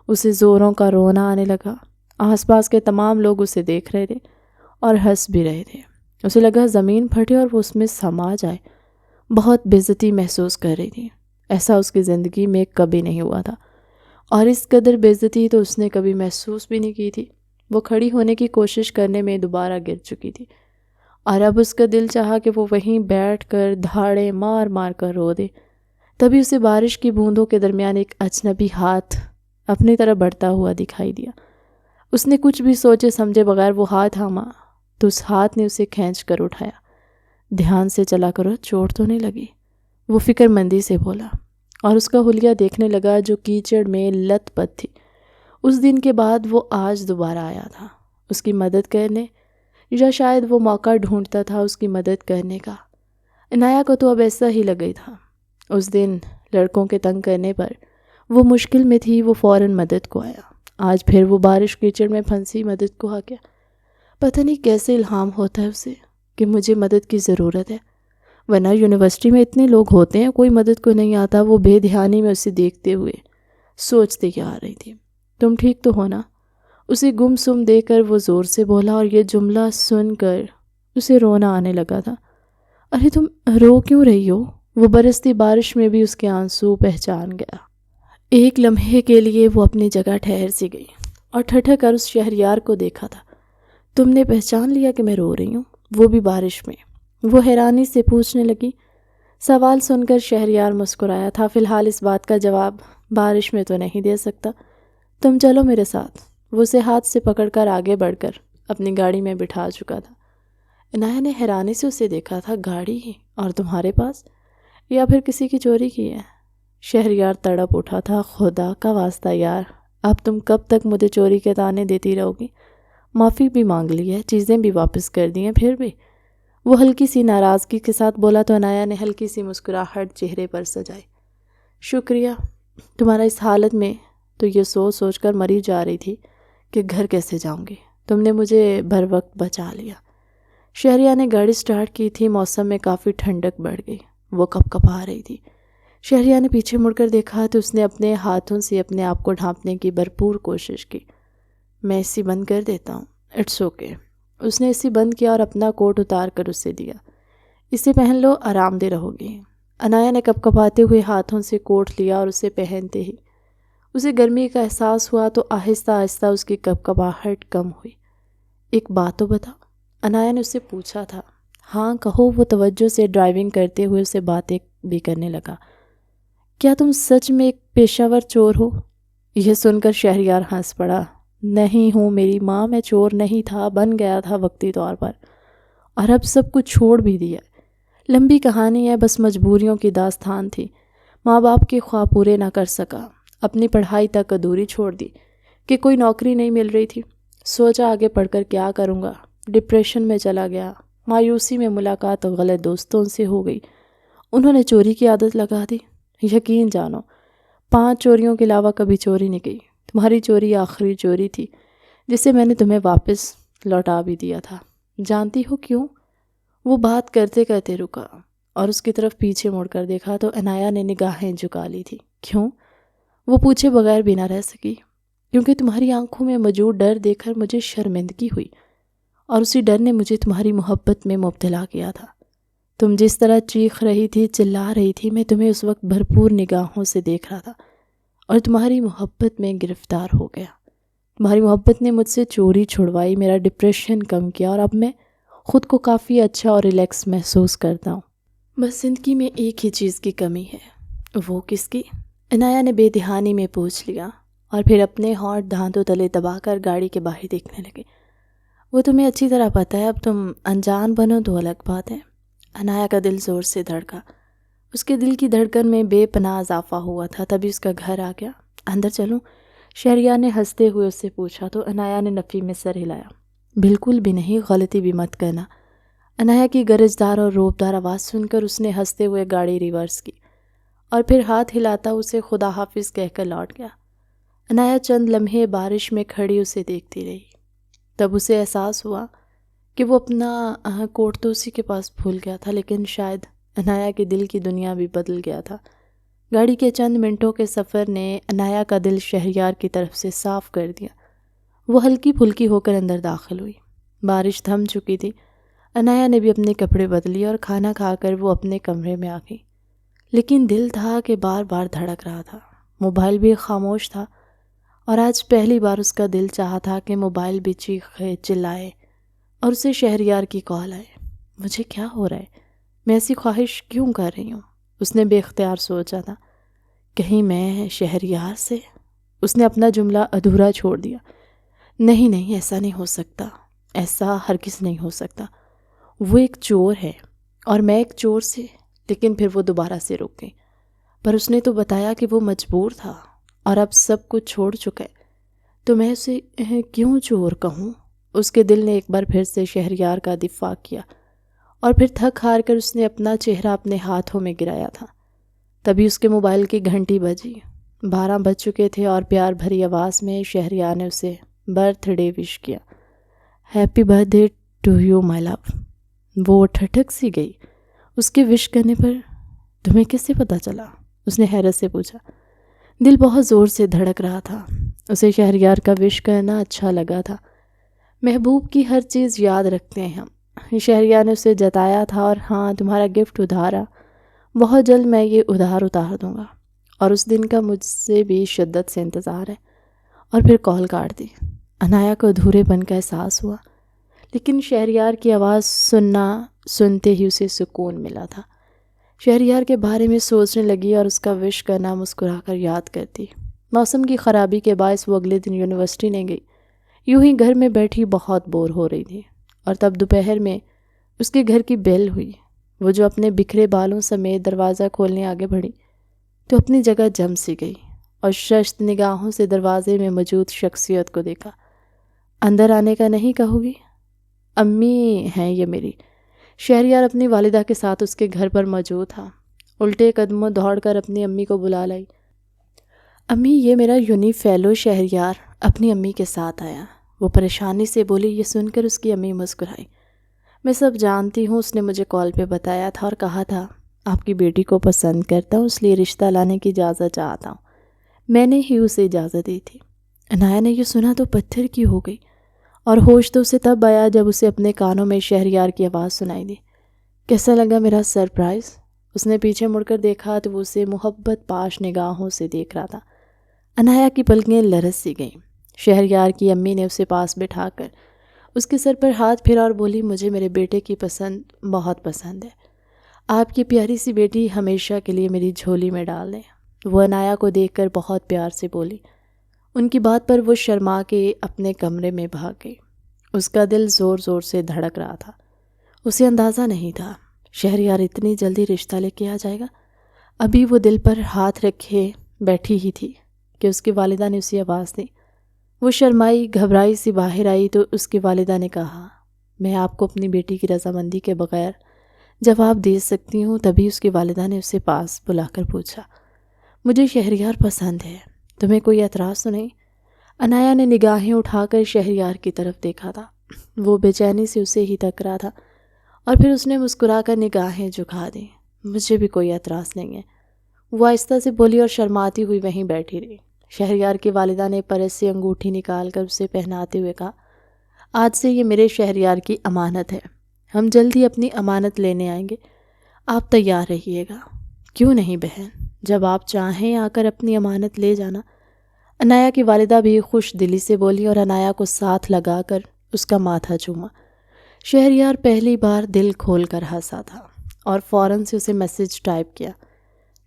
اسے زوروں کا رونا آنے لگا۔ آس پاس کے تمام لوگ اسے دیکھ رہے تھے اور ہنس بھی رہے تھے۔ اسے لگا زمین پھٹے اور وہ اس میں سما جائے۔ بہت بے عزتی محسوس کر رہی تھی۔ ایسا اس کی زندگی میں کبھی نہیں ہوا تھا، اور اس قدر بے عزتی تو اس نے کبھی محسوس بھی نہیں کی تھی۔ وہ کھڑی ہونے کی کوشش کرنے میں دوبارہ گر چکی تھی، اور اب اس کا دل چاہا کہ وہ وہیں بیٹھ کر دھاڑے مار مار کر رو دے۔ تبھی اسے بارش کی بوندوں کے درمیان ایک اجنبی ہاتھ اپنی طرف بڑھتا ہوا دکھائی دیا۔ اس نے کچھ بھی سوچے سمجھے بغیر وہ ہاتھ تھاما تو اس ہاتھ نے اسے کھینچ کر اٹھایا۔ دھیان سے چلا کرو، چوٹ تو نہیں لگی؟ وہ فکر مندی سے بولا، اور اس کا حلیہ دیکھنے لگا جو کیچڑ میں لت پت تھی۔ اس دن کے بعد وہ آج دوبارہ آیا تھا اس کی مدد کرنے، یا شاید وہ موقع ڈھونڈتا تھا اس کی مدد کرنے کا۔ عنایا کو تو اب ایسا ہی لگا تھا۔ اس دن لڑکوں کے تنگ کرنے پر وہ مشکل میں تھی، وہ فوراً مدد کو آیا۔ آج پھر وہ بارش کیچڑ میں پھنسی مدد کو آ گیا۔ پتہ نہیں کیسے الہام ہوتا ہے اسے کہ مجھے مدد کی ضرورت ہے، ورنہ یونیورسٹی میں اتنے لوگ ہوتے ہیں، کوئی مدد کو نہیں آتا۔ وہ بے دھیانی میں اسے دیکھتے ہوئے سوچتے کیا آ رہی تھی، تم ٹھیک تو ہو نا؟ اسے گم سم دے کر وہ زور سے بولا، اور یہ جملہ سن کر اسے رونا آنے لگا تھا۔ ارے تم رو کیوں رہی ہو؟ وہ برستی بارش میں بھی اس کے آنسو پہچان گیا۔ ایک لمحے کے لیے وہ اپنی جگہ ٹھہر سی گئی اور ٹھٹک کر اس شہریار کو دیکھا تھا۔ تم نے پہچان لیا کہ میں رو رہی ہوں، وہ بھی بارش میں؟ وہ حیرانی سے پوچھنے لگی۔ سوال سن کر شہریار مسکرایا تھا۔ فی الحال اس بات کا جواب بارش میں تو نہیں دے سکتا، تم چلو میرے ساتھ۔ وہ اسے ہاتھ سے پکڑ کر آگے بڑھ کر اپنی گاڑی میں بٹھا چکا تھا۔ عنایا نے حیرانی سے اسے دیکھا تھا۔ گاڑی ہی؟ اور تمہارے پاس؟ یا پھر کسی کی چوری کی ہے؟ شہریار تڑپ اٹھا تھا۔ خدا کا واسطہ یار، اب تم کب تک مجھے چوری کے تانے دیتی رہو گی؟ معافی بھی مانگ لی ہے، چیزیں بھی واپس کر دی ہیں، پھر بھی؟ وہ ہلکی سی ناراضگی کے ساتھ بولا تو عنایا نے ہلکی سی مسکراہٹ چہرے پر سجائی۔ شکریہ، تمہارا اس حالت میں تو یہ سوچ سوچ کر مری جا رہی تھی کہ گھر کیسے جاؤں گی، تم نے مجھے بھر وقت بچا لیا۔ شہریار نے گاڑی سٹارٹ کی تھی، موسم میں کافی ٹھنڈک بڑھ گئی، وہ کپ کپا رہی تھی۔ شہریار نے پیچھے مڑ کر دیکھا تو اس نے اپنے ہاتھوں سے اپنے آپ کو ڈھانپنے کی بھرپور کوشش کی۔ میں اسی بند کر دیتا ہوں، اٹس اوکے۔ اس نے اسی بند کیا اور اپنا کوٹ اتار کر اسے دیا۔ اسے پہن لو، آرام دہ رہو گی۔ عنایا نے کپ کپاتے ہوئے ہاتھوں سے کوٹ لیا اور اسے پہنتے ہی اسے گرمی کا احساس ہوا تو آہستہ آہستہ اس کی کپ کپاہٹ کم ہوئی۔ ایک بات تو بتا، عنایا نے اس سے پوچھا تھا۔ ہاں کہو، وہ توجہ سے ڈرائیونگ کرتے ہوئے اسے باتیں بھی کرنے لگا۔ کیا تم سچ میں ایک پیشہ ور چور ہو؟ یہ سن کر شہریار ہنس پڑا۔ نہیں ہوں میری ماں، میں چور نہیں تھا، بن گیا تھا وقتی طور پر، اور اب سب کچھ چھوڑ بھی دیا۔ لمبی کہانی ہے، بس مجبوریوں کی داستان تھی۔ ماں باپ کے خواہ پورے نہ کر سکا، اپنی پڑھائی تک ادھوری چھوڑ دی کہ کوئی نوکری نہیں مل رہی تھی۔ سوچا آگے پڑھ کر کیا کروں گا، ڈپریشن میں چلا گیا۔ مایوسی میں ملاقات غلط دوستوں سے ہو گئی، انہوں نے چوری کی عادت لگا دی۔ یقین جانو 5 چوریوں کے علاوہ کبھی چوری نہیں کی۔ تمہاری چوری آخری چوری تھی جسے میں نے تمہیں واپس لوٹا بھی دیا تھا۔ جانتی ہو کیوں؟ وہ بات کرتے کرتے رکا اور اس کی طرف پیچھے مڑ کر دیکھا تو عنایا نے نگاہیں جھکا لی تھی۔ کیوں؟ وہ پوچھے بغیر بھی نہ رہ سکی۔ کیونکہ تمہاری آنکھوں میں موجود ڈر دیکھ کر مجھے شرمندگی ہوئی، اور اسی ڈر نے مجھے تمہاری محبت میں مبتلا کیا تھا۔ تم جس طرح چیخ رہی تھی، چلا رہی تھی، میں تمہیں اس وقت بھرپور نگاہوں سے دیکھ رہا تھا اور تمہاری محبت میں گرفتار ہو گیا۔ تمہاری محبت نے مجھ سے چوری چھڑوائی، میرا ڈپریشن کم کیا، اور اب میں خود کو کافی اچھا اور ریلیکس محسوس کرتا ہوں۔ بس زندگی میں ایک ہی چیز کی کمی ہے۔ وہ کس کی؟ عنایا نے بے دہانی میں پوچھ لیا، اور پھر اپنے ہونٹ دھانتوں تلے دبا کر گاڑی کے باہر دیکھنے لگے۔ وہ تمہیں اچھی طرح پتہ ہے، اب تم انجان بنو تو الگ بات ہے۔ عنایا کا دل زور سے دھڑکا، اس کے دل کی دھڑکن میں بے پناہ اضافہ ہوا تھا۔ تبھی اس کا گھر آ گیا۔ اندر چلوں؟ شہریار نے ہنستے ہوئے اس سے پوچھا تو عنایا نے نفی میں سر ہلایا۔ بالکل بھی نہیں، غلطی بھی مت کرنا۔ عنایا کی گرجدار اور روبدار آواز سن کر اس نے ہنستے ہوئے گاڑی ریورس کی اور پھر ہاتھ ہلاتا اسے خدا حافظ کہہ کر لوٹ گیا۔ عنایا چند لمحے بارش میں کھڑی اسے دیکھتی رہی۔ تب اسے احساس ہوا کہ وہ اپنا کوٹ تو اسی کے پاس بھول گیا تھا، لیکن شاید عنایا کے دل کی دنیا بھی بدل گیا تھا۔ گاڑی کے چند منٹوں کے سفر نے عنایا کا دل شہریار کی طرف سے صاف کر دیا۔ وہ ہلکی پھلکی ہو کر اندر داخل ہوئی۔ بارش تھم چکی تھی۔ عنایا نے بھی اپنے کپڑے بدلی اور کھانا کھا کر وہ اپنے کمرے میں آ گئی، لیکن دل تھا کہ بار بار دھڑک رہا تھا۔ موبائل بھی خاموش تھا، اور آج پہلی بار اس کا دل چاہا تھا کہ موبائل بھی چیخے چلائے اور اسے شہریار کی کال آئے۔ مجھے کیا ہو رہا ہے؟ میں ایسی خواہش کیوں کر رہی ہوں؟ اس نے بے اختیار سوچا تھا۔ کہیں میں شہریار سے؟ اس نے اپنا جملہ ادھورا چھوڑ دیا۔ نہیں نہیں، ایسا نہیں ہو سکتا، ایسا ہرگز نہیں ہو سکتا۔ وہ ایک چور ہے اور میں ایک چور سے۔ لیکن پھر وہ دوبارہ سے رک گئی۔ پر اس نے تو بتایا کہ وہ مجبور تھا اور اب سب کچھ چھوڑ چکا ہے، تو میں اسے کیوں چور کہوں؟ اس کے دل نے ایک بار پھر سے شہریار کا دفاع کیا، اور پھر تھک ہار کر اس نے اپنا چہرہ اپنے ہاتھوں میں گرایا تھا۔ تبھی اس کے موبائل کی گھنٹی بجی۔ 12 بج چکے تھے اور پیار بھری آواز میں شہریار نے اسے برتھ ڈے وش کیا۔ Happy birthday to you my love. وہ ٹھٹک سی گئی۔ اس کے وش کرنے پر تمہیں کس سے پتہ چلا؟ اس نے حیرت سے پوچھا۔ دل بہت زور سے دھڑک رہا تھا۔ اسے شہریار کا وش کرنا اچھا لگا تھا۔ محبوب کی ہر چیز یاد رکھتے ہیں ہم۔ شہریار نے اسے جتایا تھا، اور ہاں تمہارا گفٹ ادھارا، بہت جلد میں یہ ادھار اتار دوں گا، اور اس دن کا مجھ سے بھی شدت سے انتظار ہے۔ اور پھر کال کاٹ دی۔ عنایا کو ادھورے پن کا احساس ہوا، لیکن شہریار کی آواز سنتے ہی اسے سکون ملا تھا۔ شہریار کے بارے میں سوچنے لگی اور اس کا وش کرنا مسکرا کر یاد کرتی۔ موسم کی خرابی کے باعث وہ اگلے دن یونیورسٹی نہیں گئی۔ یوں ہی گھر میں بیٹھی بہت بور ہو رہی تھی، اور تب دوپہر میں اس کے گھر کی بیل ہوئی۔ وہ جو اپنے بکھرے بالوں سمیت دروازہ کھولنے آگے بڑھی تو اپنی جگہ جم سی گئی اور ششت نگاہوں سے دروازے میں موجود شخصیت کو دیکھا۔ اندر آنے کا نہیں کہو گی؟ امی ہیں یہ میری۔ شہریار اپنی والدہ کے ساتھ اس کے گھر پر موجود تھا۔ الٹے قدموں دوڑ کر اپنی امی کو بلا لائی۔ امی یہ میرا یونی فیلو شہریار اپنی امی کے ساتھ آیا۔ وہ پریشانی سے بولی۔ یہ سن کر اس کی امی مسکرائی۔ میں سب جانتی ہوں، اس نے مجھے کال پہ بتایا تھا اور کہا تھا آپ کی بیٹی کو پسند کرتا ہوں، اس لیے رشتہ لانے کی اجازت چاہتا ہوں۔ میں نے ہی اسے اجازت دی تھی۔ عنایہ نے یہ سنا تو پتھر کی ہو گئی، اور ہوش تو اسے تب آیا جب اسے اپنے کانوں میں شہریار کی آواز سنائی دی۔ کیسا لگا میرا سرپرائز؟ اس نے پیچھے مڑ کر دیکھا تو وہ اسے محبت پاش نگاہوں سے دیکھ رہا تھا۔ عنایہ کی پلکیں لرز سی گئیں۔ شہریار کی امی نے اسے پاس بٹھا کر اس کے سر پر ہاتھ پھیرا اور بولی، مجھے میرے بیٹے کی پسند بہت پسند ہے۔ آپ کی پیاری سی بیٹی ہمیشہ کے لیے میری جھولی میں ڈال دیں۔ وہ عنایہ کو دیکھ کر بہت پیار سے بولی۔ ان کی بات پر وہ شرما کے اپنے کمرے میں بھاگ گئی۔ اس کا دل زور زور سے دھڑک رہا تھا۔ اسے اندازہ نہیں تھا شہریار اتنی جلدی رشتہ لے کے آ جائے گا۔ ابھی وہ دل پر ہاتھ رکھے بیٹھی ہی تھی کہ اس کی والدہ نے اسے آواز دی۔ وہ شرمائی گھبرائی سی باہر آئی تو اس کی والدہ نے کہا، میں آپ کو اپنی بیٹی کی رضامندی کے بغیر جواب دے سکتی ہوں۔ تبھی اس کی والدہ نے اسے پاس بلا کر پوچھا، مجھے شہریار پسند ہے، تمہیں کوئی اعتراض تو نہیں؟ عنایہ نے نگاہیں اٹھا کر شہریار کی طرف دیکھا تھا۔ وہ بے چینی سے اسے ہی تک رہا تھا، اور پھر اس نے مسکرا کر نگاہیں جھکا دیں۔ مجھے بھی کوئی اعتراض نہیں ہے، وہ آہستہ سے بولی اور شرماتی ہوئی وہیں بیٹھی رہی۔ شہریار کی والدہ نے پرس سے انگوٹھی نکال کر اسے پہناتے ہوئے کہا، آج سے یہ میرے شہریار کی امانت ہے، ہم جلد ہی اپنی امانت لینے آئیں گے، آپ تیار رہیے گا۔ کیوں نہیں بہن، جب آپ چاہیں آ کر اپنی امانت لے جانا۔ عنایہ کی والدہ بھی خوش دلی سے بولی اور عنایہ کو ساتھ لگا کر اس کا ماتھا چوما۔ شہریار پہلی بار دل کھول کر ہنسا تھا اور فوراً سے اسے میسج ٹائپ کیا،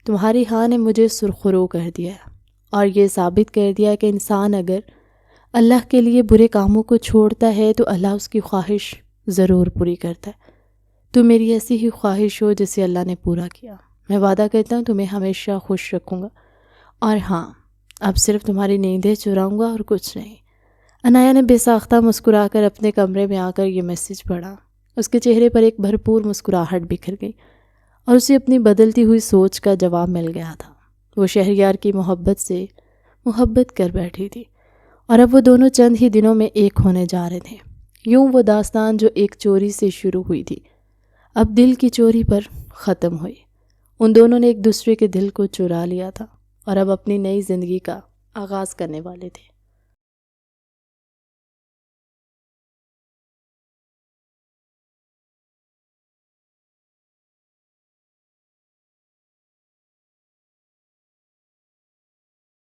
تمہاری ہاں نے مجھے سرخرو کر دیا ہے اور یہ ثابت کر دیا کہ انسان اگر اللہ کے لیے برے کاموں کو چھوڑتا ہے تو اللہ اس کی خواہش ضرور پوری کرتا ہے۔ تو میری ایسی ہی خواہش ہو جسے اللہ نے پورا کیا۔ میں وعدہ کرتا ہوں تمہیں ہمیشہ خوش رکھوں گا، اور ہاں اب صرف تمہاری نیندیں چراؤں گا اور کچھ نہیں۔ عنایہ نے بے ساختہ مسکرا کر اپنے کمرے میں آ کر یہ میسج پڑھا۔ اس کے چہرے پر ایک بھرپور مسکراہٹ بکھر گئی اور اسے اپنی بدلتی ہوئی سوچ کا جواب مل گیا تھا۔ وہ شہریار کی محبت سے محبت کر بیٹھی تھی، اور اب وہ دونوں چند ہی دنوں میں ایک ہونے جا رہے تھے۔ یوں وہ داستان جو ایک چوری سے شروع ہوئی تھی اب دل کی چوری پر ختم ہوئی۔ ان دونوں نے ایک دوسرے کے دل کو چرا لیا تھا اور اب اپنی نئی زندگی کا آغاز کرنے والے تھے۔